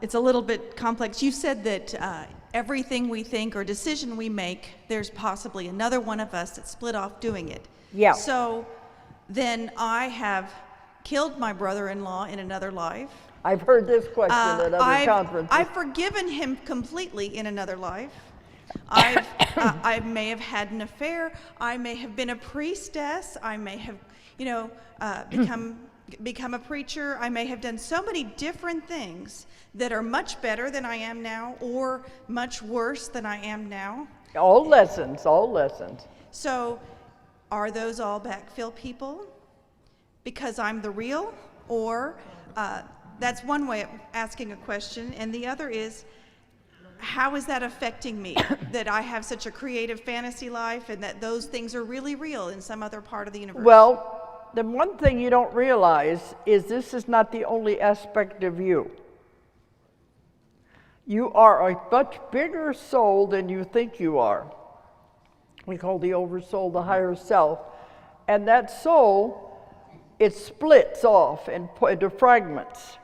it's a little bit complex. You said that everything we think or decision we make, there's possibly another one of us that's split off doing it. Yeah. So then I have killed my brother-in-law in another life. I've heard this question at other conferences. I've forgiven him completely in another life. I may have had an affair. I may have been a priestess. I may have, become a preacher. I may have done so many different things that are much better than I am now, or much worse than I am now. All lessons, all lessons. So, are those all backfill people? Because I'm the real? Or that's one way of asking a question, and the other is, how is that affecting me? That I have such a creative fantasy life and that those things are really real in some other part of the universe? Well, the one thing you don't realize is this is not the only aspect of you. You are a much bigger soul than you think you are. We call the oversoul the higher self. And that soul, it splits off into fragments.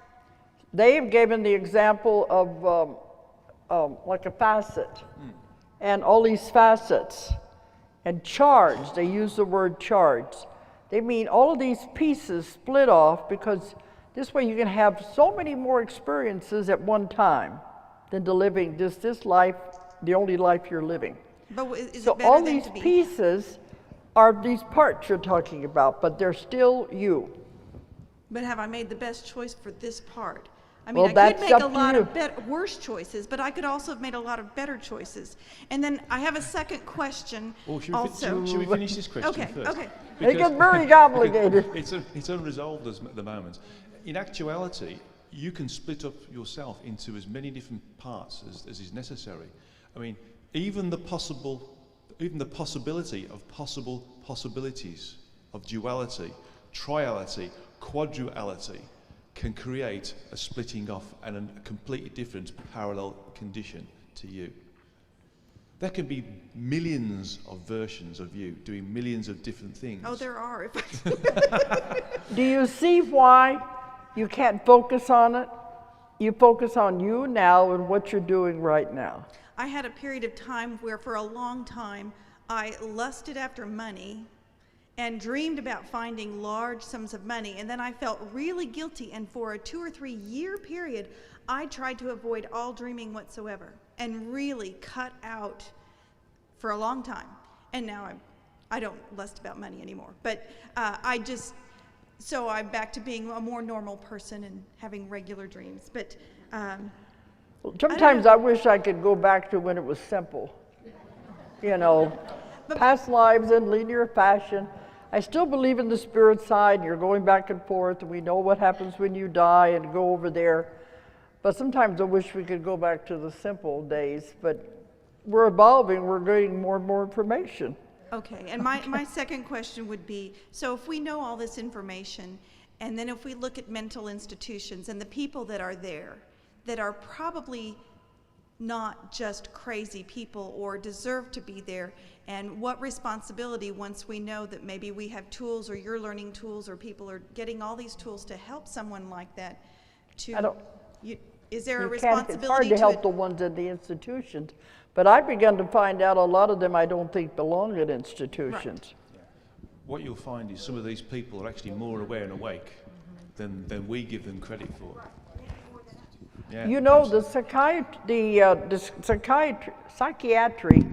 They've given the example of like a facet, and all these facets, and charge, they use the word charge. They mean all of these pieces split off because this way you can have so many more experiences at one time than to living just this life, the only life you're living. But is So it better all than these to be? pieces are these parts you're talking about, but they're still you. But have I made the best choice for this part? I Well, mean, I could that's make up a to lot you. of worse choices, but I could also have made a lot of better choices. And then I have a second question Oh, should we finish this question Okay, first? okay. It gets very complicated. It's unresolved at the moment. In actuality, you can split up yourself into as many different parts as is necessary. I mean, even the possibility of possible possibilities of duality, triality, quadruality can create a splitting off and a completely different parallel condition to you. There can be millions of versions of you doing millions of different things. Oh, there are. Do you see why you can't focus on it? You focus on you now and what you're doing right now. I had a period of time where for a long time I lusted after money and dreamed about finding large sums of money, and then I felt really guilty, and for a 2 or 3 year period I tried to avoid all dreaming whatsoever and really cut out for a long time. And now I don't lust about money anymore, but so I'm back to being a more normal person and having regular dreams. But Sometimes I wish I could go back to when it was simple. Past lives in linear fashion. I still believe in the spirit side, and you're going back and forth, and we know what happens when you die and go over there. But sometimes I wish we could go back to the simple days, but we're evolving, we're getting more and more information. Okay, and my second question would be, so if we know all this information, and then if we look at mental institutions and the people that are there, that are probably not just crazy people or deserve to be there, and what responsibility, once we know that maybe we have tools or you're learning tools or people are getting all these tools to help someone like that, is there a responsibility It's hard to help the ones in the institutions, but I've begun to find out a lot of them I don't think belong in institutions. Right. What you'll find is some of these people are actually more aware and awake than we give them credit for. Yeah, You know, absolutely. psychiatry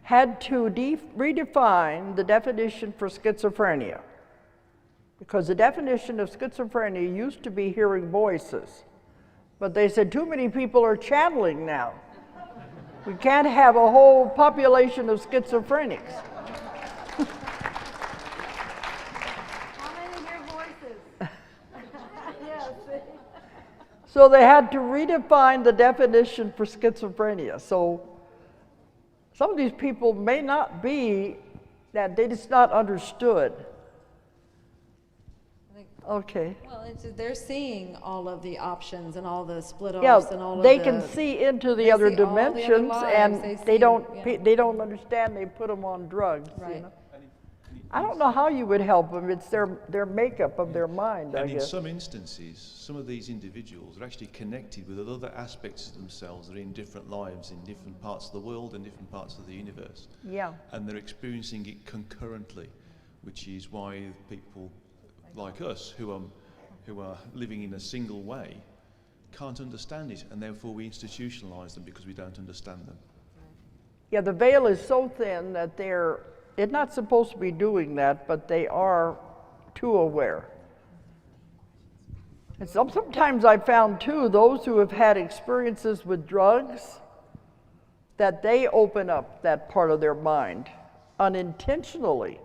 had to redefine the definition for schizophrenia, because the definition of schizophrenia used to be hearing voices, but they said too many people are channeling now. We can't have a whole population of schizophrenics. How many hear voices? Yes. So they had to redefine the definition for schizophrenia. So some of these people may not be that, they just not understood. Okay. Well, they're seeing all of the options and all the split Yeah, offs and all of they the... can see into the they other see all the other dimensions, lives. and They they see- don't yeah. they don't understand. They put them on drugs. You Right. know? I don't know how you would help them. It's their makeup of their mind, I And in guess. some instances, some of these individuals are actually connected with other aspects of themselves that are in different lives, in different parts of the world and different parts of the universe. Yeah. And they're experiencing it concurrently, which is why people like us who are living in a single way can't understand it, and therefore we institutionalize them because we don't understand them. Yeah, the veil is so thin that they're not supposed to be doing that, but they are too aware. And sometimes I found too, those who have had experiences with drugs, that they open up that part of their mind unintentionally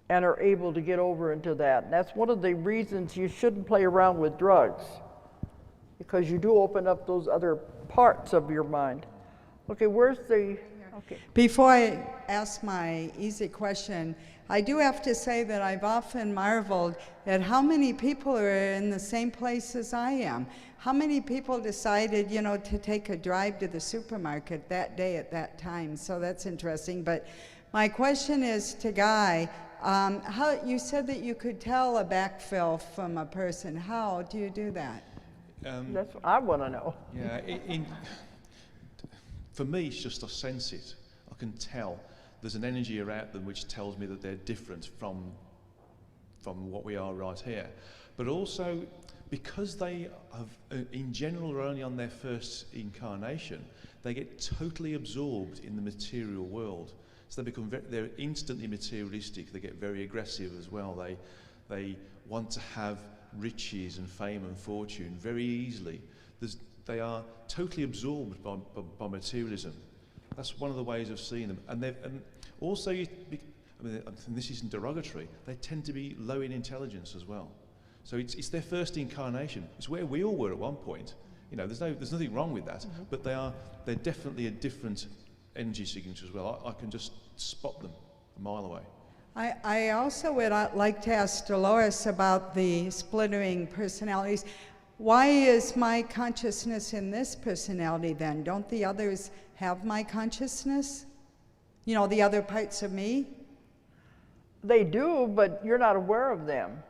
and are able to get over into that. And that's one of the reasons you shouldn't play around with drugs, because you do open up those other parts of your mind. Okay, where's the... Okay. Before I ask my easy question, I do have to say that I've often marveled at how many people are in the same place as I am. How many people decided, to take a drive to the supermarket that day at that time? So that's interesting. But my question is to Guy, how you said that you could tell a backfill from a person. How do you do that? That's what I want to know. Yeah, for me, it's just I sense it. I can tell. There's an energy around them which tells me that they're different from what we are right here. But also, because they have, in general, are only on their first incarnation, they get totally absorbed in the material world. So they're instantly materialistic. They get very aggressive as well. They want to have riches and fame and fortune very easily. They are totally absorbed by materialism. That's one of the ways of seeing them. And also, this isn't derogatory, they tend to be low in intelligence as well. So it's their first incarnation. It's where we all were at one point. There's nothing wrong with that, but they're definitely a different energy signature as well. I can just spot them a mile away. I also would like to ask Dolores about the splittering personalities. Why is my consciousness in this personality then? Don't the others have my consciousness? The other parts of me? They do, but you're not aware of them.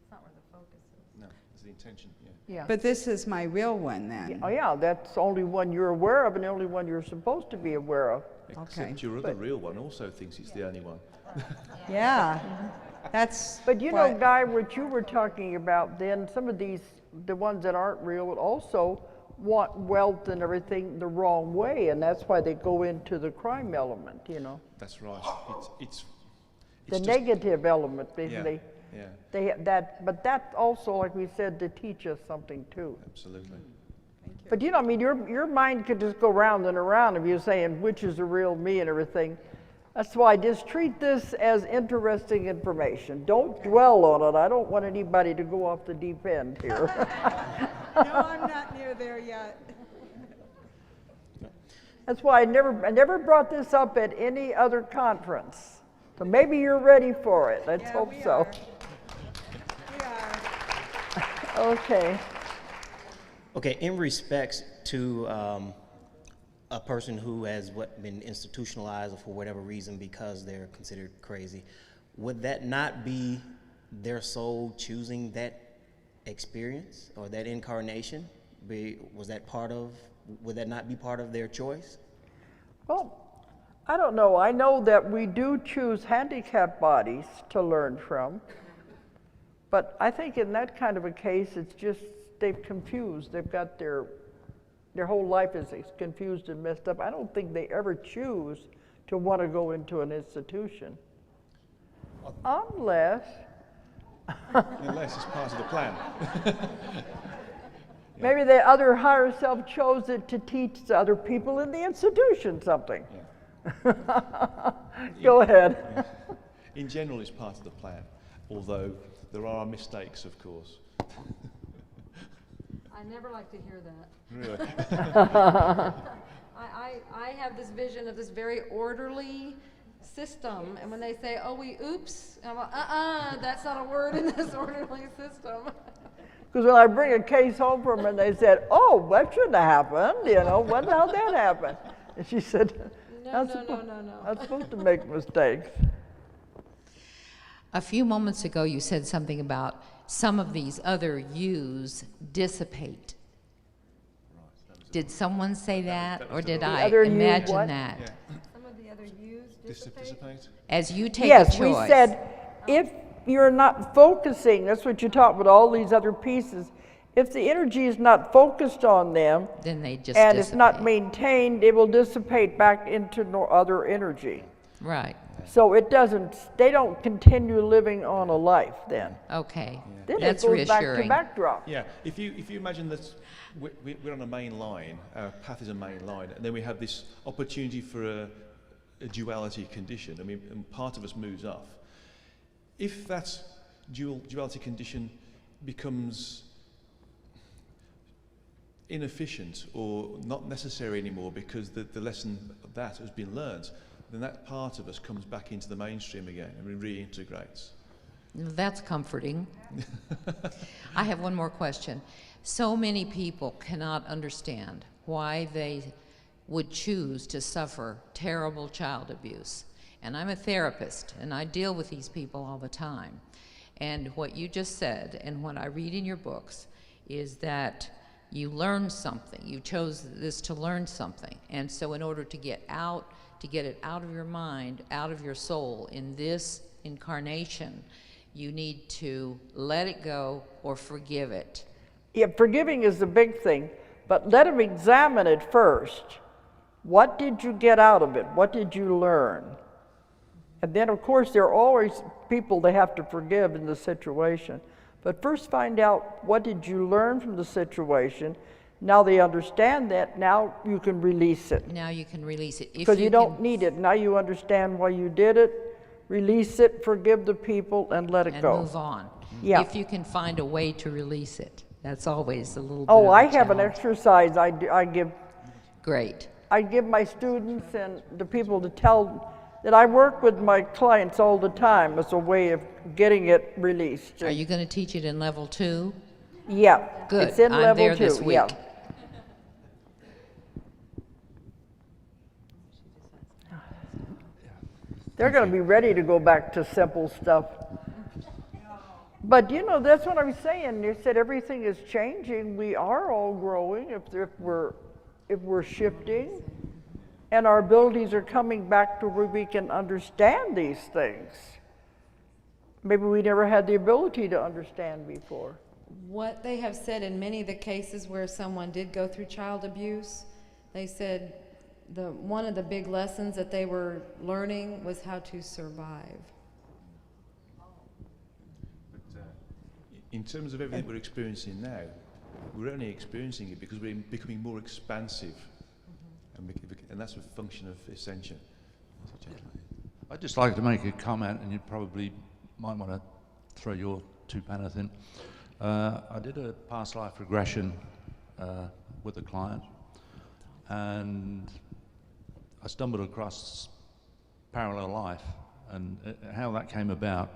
It's not where the focus is. No, it's the intention, yeah. Yeah. But this is my real one then. Oh yeah, that's the only one you're aware of and the only one you're supposed to be aware of. Except your other real one also thinks it's the only one. Yeah, that's. But Guy, what you were talking about then, some of these, the ones that aren't real, also want wealth and everything the wrong way, and that's why they go into the crime element, That's right. It's the just negative element, basically. Yeah. They but that's also, like we said, to teach us something too. Absolutely. But your mind could just go round and around if you're saying which is the real me and everything. That's why just treat this as interesting information. Don't dwell on it. I don't want anybody to go off the deep end here. No, I'm not near there yet. That's why I never brought this up at any other conference. So maybe you're ready for it. Let's hope so. We are. Okay. Okay, in respects to a person who has been institutionalized or for whatever reason because they're considered crazy, would that not be their soul choosing that experience or that incarnation? Would that not be part of their choice? Well, I don't know. I know that we do choose handicapped bodies to learn from. But I think in that kind of a case, it's just they've confused. They've got their whole life is confused and messed up. I don't think they ever choose to want to go into an institution. Unless Unless it's part of the plan. maybe the other higher self chose it to teach the other people in the institution something. Yeah. Go ahead. In general, it's part of the plan, although there are mistakes, of course. I never like to hear that. Really? I have this vision of this very orderly system, and when they say, oh, oops, I'm like, that's not a word in this orderly system. Because when I bring a case home from her, and they said, oh, that shouldn't have happened, how'd that happen? And she said, No. I'm supposed to make mistakes. A few moments ago, you said something about some of these other yous dissipate. Did someone say that, or did I imagine that? Yeah. Some of the other yous dissipate? As you take a Yes, choice. we said, if you're not focusing, that's what you taught with all these other pieces, if the energy is not focused on them, then they just and dissipate. it's not maintained, it will dissipate back into no other energy. Right. So they don't continue living on a life then. Okay. Then That's it goes reassuring. back to backdrop. Yeah, if you imagine that we're on a main line, our path is a main line, and then we have this opportunity for a duality condition. I mean, and part of us moves off. If that duality condition becomes inefficient or not necessary anymore because the lesson of that has been learned, then that part of us comes back into the mainstream again and reintegrates. That's comforting. I have one more question. So many people cannot understand why they would choose to suffer terrible child abuse. And I'm a therapist, and I deal with these people all the time. And what you just said, and what I read in your books, is that you learned something. You chose this to learn something. And so in order to get it out of your mind, out of your soul in this incarnation, you need to let it go or forgive it. Yeah, forgiving is the big thing, but let them examine it first. What did you get out of it? What did you learn? And then, of course, there are always people they have to forgive in the situation. But first find out, what did you learn from the situation? Now they understand that, now you can release it. Now you can release it. Because you don't need it. Now you understand why you did it, release it, forgive the people, and let it go. And move on. Yeah. If you can find a way to release it. That's always a little bit Oh, of a I have an challenge. exercise I give. Great. I give my students and the people to tell that I work with my clients all the time as a way of getting it released. Are you going to teach it in level 2? Yeah. Good. It's in I'm level there 2. this week. Yeah. They're going to be ready to go back to simple stuff. But that's what I was saying. You said everything is changing. We are all growing if we're shifting, and our abilities are coming back to where we can understand these things. Maybe we never had the ability to understand before. What they have said in many of the cases where someone did go through child abuse, they said one of the big lessons that they were learning was how to survive. In terms of everything we're experiencing now, we're only experiencing it because we're becoming more expansive. And that's a function of ascension. I'd just like to make a comment, and you probably might want to throw your 2 penneth in. I did a past life regression with a client, and I stumbled across Parallel Life, and how that came about.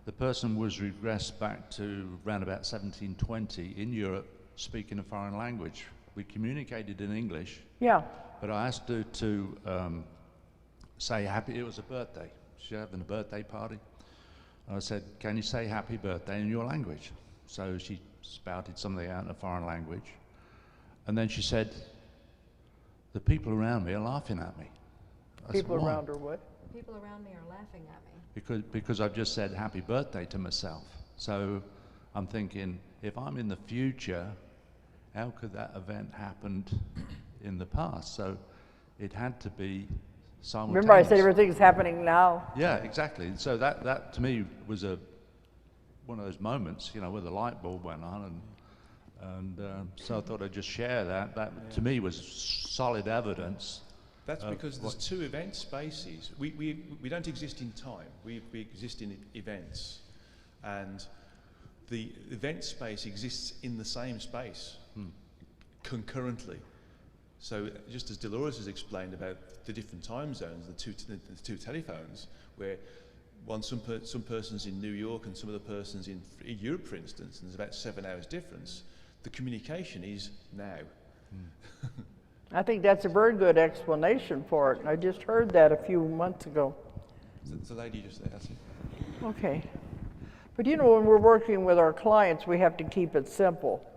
The person was regressed back to around about 1720 in Europe, speaking a foreign language. We communicated in English. Yeah. But I asked her to say happy, it was a birthday. She was having a birthday party. And I said, can you say happy birthday in your language? So she spouted something out in a foreign language. And then she said, the people around me are laughing at me. People around her what? People around me are laughing at me. Because I've just said happy birthday to myself. So I'm thinking, if I'm in the future, how could that event happened in the past? So it had to be simultaneous. Remember I said everything's happening now? Yeah, exactly. So that to me was one of those moments, you know, where the light bulb went on, and so I thought I'd just share that. That to me was solid evidence. That's because there's two event spaces. We don't exist in time. We exist in events, and the event space exists in the same space concurrently. So just as Dolores has explained about the different time zones, the two telephones, where some persons in New York and some other persons in Europe, for instance, and there's about 7 hours difference, the communication is now. I think that's a very good explanation for it. I just heard that a few months ago. The lady just there, that's it. Okay. But you know, when we're working with our clients, we have to keep it simple.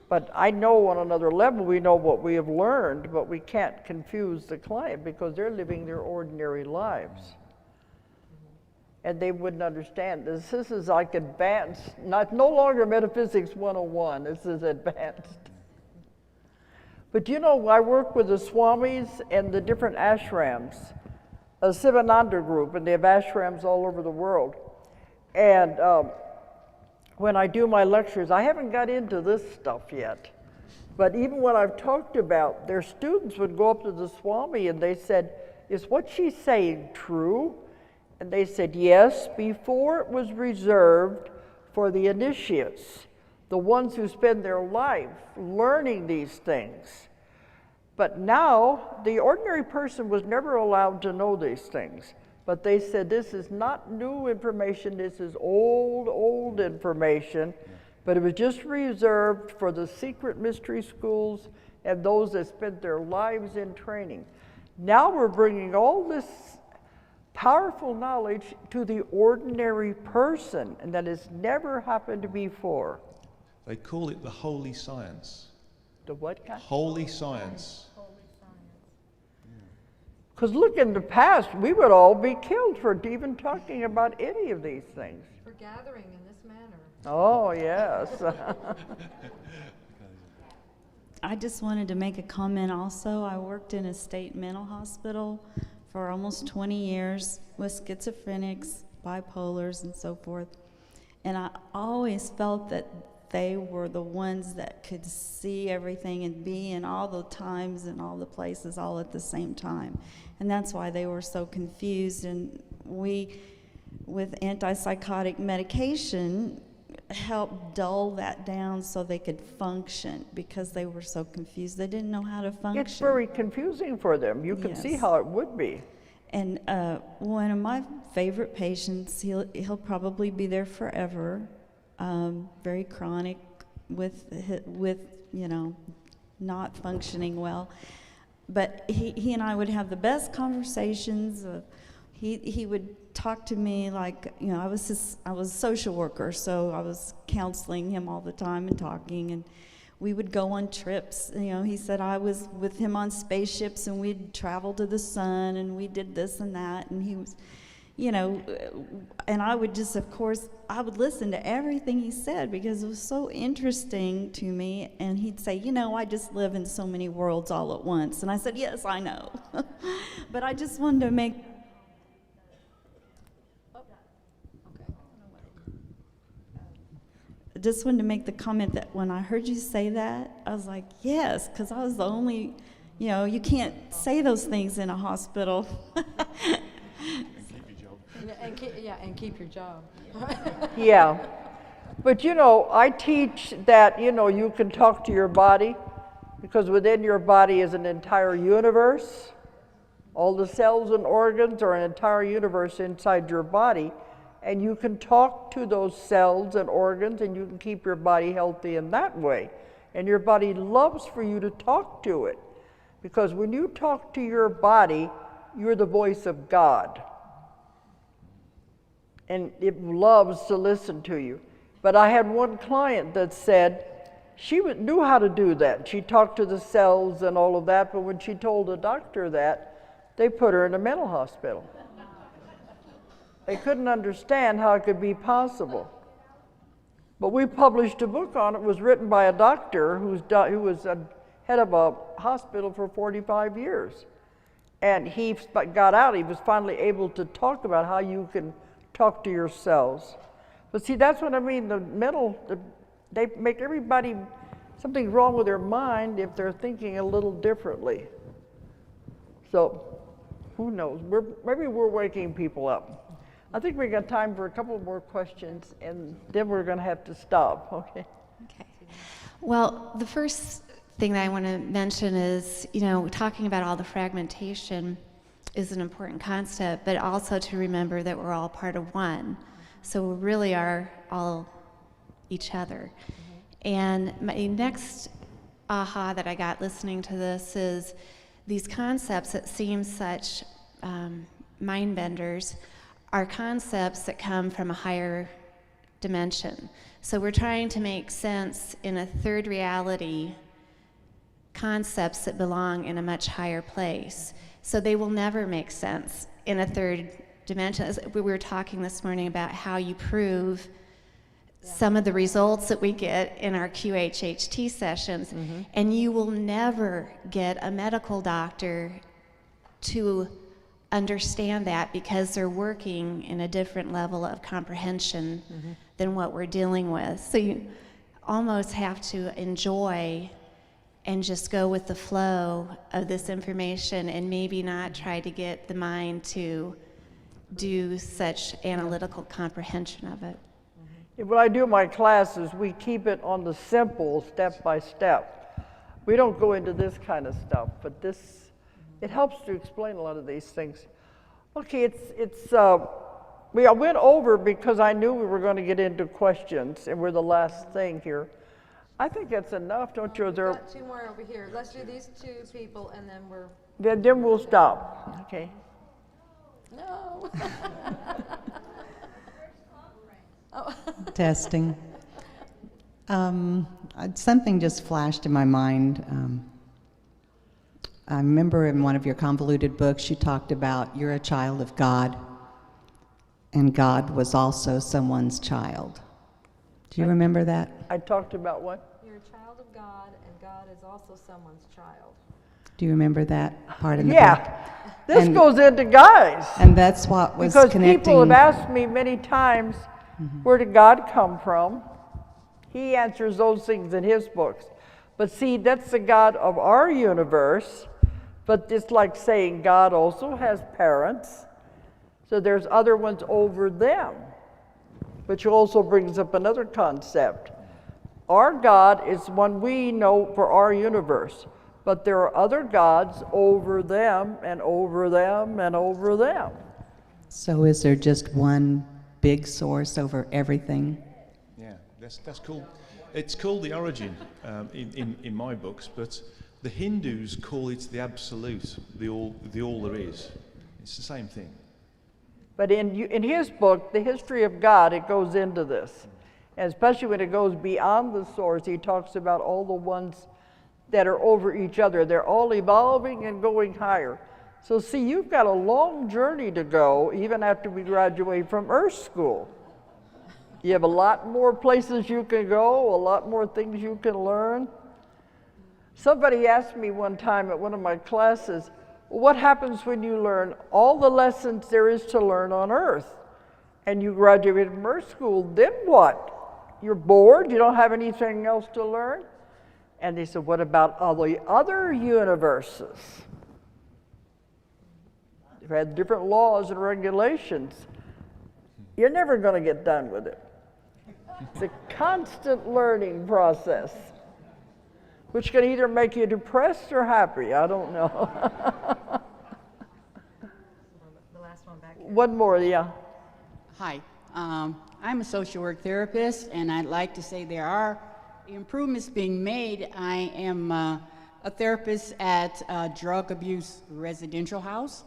But I know on another level, we know what we have learned, but we can't confuse the client because they're living their ordinary lives. And they wouldn't understand this. This is like advanced, no longer Metaphysics 101, this is advanced. But you know, I work with the Swamis and the different ashrams, a Sivananda group, and they have ashrams all over the world. And when I do my lectures, I haven't got into this stuff yet. But even when I've talked about, their students would go up to the Swami and they said, is what she's saying true? And they said, yes, before it was reserved for the initiates, the ones who spend their life learning these things. But now, the ordinary person was never allowed to know these things. But they said, this is not new information, this is old information, but it was just reserved for the secret mystery schools and those that spent their lives in training. Now we're bringing all this powerful knowledge to the ordinary person, and that has never happened before. They call it the holy science. The what kind? Holy science. Because look, in the past, we would all be killed for even talking about any of these things. For gathering in this manner. Oh, yes. I just wanted to make a comment also. I worked in a state mental hospital for almost 20 years with schizophrenics, bipolars, and so forth. And I always felt that they were the ones that could see everything and be in all the times and all the places all at the same time. And that's why they were so confused. And we, with antipsychotic medication, helped dull that down so they could function because they were so confused. They didn't know how to function. It's very confusing for them. You can see how it would be. And one of my favorite patients, he'll probably be there forever. Very chronic with you know, not functioning well. But he and I would have the best conversations. He would talk to me like, you know, I was a social worker, so I was counseling him all the time and talking, and we would go on trips. You know, he said I was with him on spaceships and we'd travel to the sun and we did this and that, and he was, you know, and I would just, of course, I would listen to everything he said because it was so interesting to me. And he'd say, you know, I just live in so many worlds all at once. And I said, yes, I know. But I just wanted to make... I just wanted to make the comment that when I heard you say that, I was like, yes, because I was the only, you know, you can't say those things in a hospital. And keep your job. Yeah. But you know, I teach that, you know, you can talk to your body because within your body is an entire universe. All the cells and organs are an entire universe inside your body, and you can talk to those cells and organs, and you can keep your body healthy in that way. And your body loves for you to talk to it, because when you talk to your body, you're the voice of God. And it loves to listen to you. But I had one client that said she knew how to do that. She talked to the cells and all of that, but when she told the doctor that, they put her in a mental hospital. They couldn't understand how it could be possible. But we published a book on it. It was written by a doctor who was a head of a hospital for 45 years. And he got out, he was finally able to talk about how you can talk to your cells. But see, that's what I mean, they make everybody, something wrong with their mind if they're thinking a little differently. So, who knows? Maybe we're waking people up. I think we got time for a couple more questions, and then we're going to have to stop, okay? Okay. Well, the first thing that I want to mention is, talking about all the fragmentation is an important concept, but also to remember that we're all part of one. So we really are all each other. And my next aha that I got listening to this is these concepts that seem such mind benders are concepts that come from a higher dimension. So we're trying to make sense in a third reality concepts that belong in a much higher place. So they will never make sense in a third dimension. We were talking this morning about how you prove some of the results that we get in our QHHT sessions, and you will never get a medical doctor to understand that because they're working in a different level of comprehension than what we're dealing with. So you almost have to enjoy and just go with the flow of this information and maybe not try to get the mind to do such analytical comprehension of it. When I do my classes, we keep it on the simple, step by step. We don't go into this kind of stuff, but it helps to explain a lot of these things. Okay, I went over because I knew we were going to get into questions, and we're the last thing here. I think that's enough, don't you? We've got two more over here. Let's do these two people, and then we're... Then we'll stop, okay? No. Oh. Testing. Something just flashed in my mind. I remember in one of your Convoluted books, you talked about you're a child of God, and God was also someone's child. Do you remember that? I talked about what? You're a child of God, and God is also someone's child. Do you remember that part in the book? Yeah. This goes into guys. And that's what was connecting. Because people have asked me many times, where did God come from? He answers those things in his books. But see, that's the God of our universe. But it's like saying God also has parents. So there's other ones over them, which also brings up another concept. Our God is one we know for our universe, but there are other gods over them and over them and over them. So is there just one big source over everything? Yeah, that's cool. It's called the origin in my books, but the Hindus call it the absolute, the all there is. It's the same thing. But in his book, The History of God, it goes into this. And especially when it goes beyond the source, he talks about all the ones that are over each other. They're all evolving and going higher. So see, you've got a long journey to go, even after we graduate from Earth School. You have a lot more places you can go, a lot more things you can learn. Somebody asked me one time at one of my classes, what happens when you learn all the lessons there is to learn on Earth? And you graduate from Earth School, then what? You're bored? You don't have anything else to learn? And they said, what about all the other universes? They've had different laws and regulations. You're never going to get done with it. It's a constant learning process, which can either make you depressed or happy. I don't know. one more, yeah. Hi, I'm a social work therapist, and I'd like to say there are improvements being made. I am a therapist at a drug abuse residential house,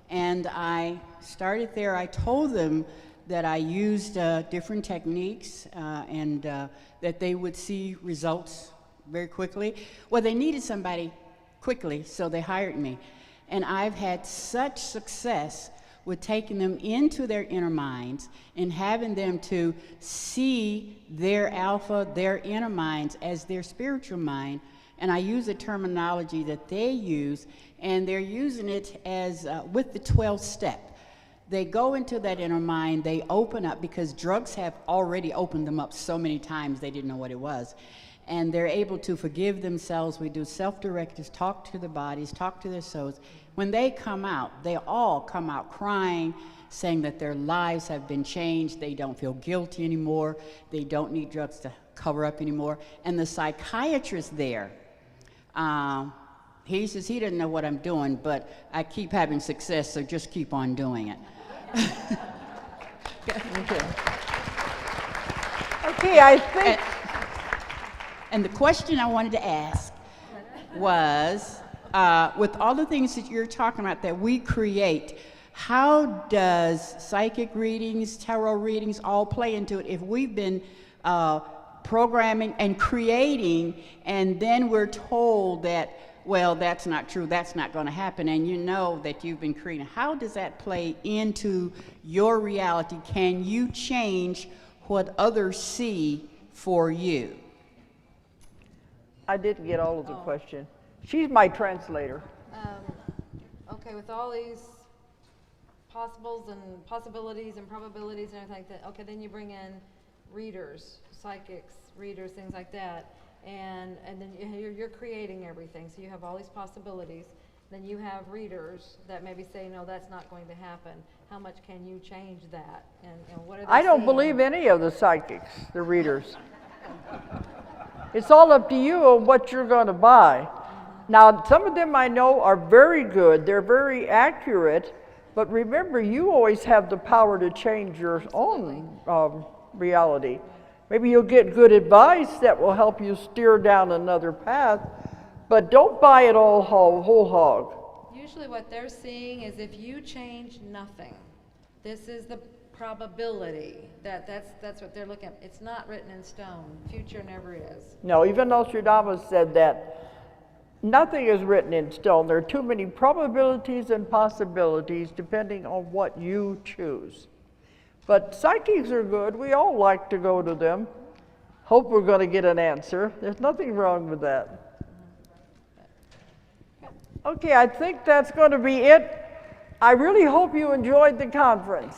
and I started there. I told them that I used different techniques and that they would see results very quickly. Well, they needed somebody quickly, so they hired me. And I've had such success with taking them into their inner minds and having them to see their alpha, their inner minds as their spiritual mind. And I use a terminology that they use, and they're using it as with the 12th step. They go into that inner mind, they open up, because drugs have already opened them up so many times they didn't know what it was. And they're able to forgive themselves. We do self-directives, talk to the bodies, talk to their souls. When they come out, they all come out crying, saying that their lives have been changed. They don't feel guilty anymore. They don't need drugs to cover up anymore. And the psychiatrist there, he says he doesn't know what I'm doing, but I keep having success, so just keep on doing it. Okay, I think... And the question I wanted to ask was, with all the things that you're talking about that we create, how does psychic readings, tarot readings all play into it if we've been programming and creating, and then we're told that, well, that's not true, that's not going to happen, and you know that you've been creating? How does that play into your reality? Can you change what others see for you? I didn't get all of the question. She's my translator. Okay, with all these possibles and possibilities and probabilities and everything like that, okay, then you bring in readers, psychics, readers, things like that, and then you're creating everything, so you have all these possibilities. Then you have readers that maybe say, no, that's not going to happen. How much can you change that? And what are they I don't seeing? believe any of the psychics, the readers. It's all up to you on what you're going to buy. Now, some of them I know are very good. They're very accurate. But remember, you always have the power to change your own reality. Maybe you'll get good advice that will help you steer down another path. But don't buy it all whole hog. Usually what they're seeing is if you change nothing, this is the probability. That's what they're looking at. It's not written in stone. Future never is. No, even Nostradamus said that nothing is written in stone. There are too many probabilities and possibilities depending on what you choose. But psychics are good. We all like to go to them. Hope we're going to get an answer. There's nothing wrong with that. Okay, I think that's going to be it. I really hope you enjoyed the conference.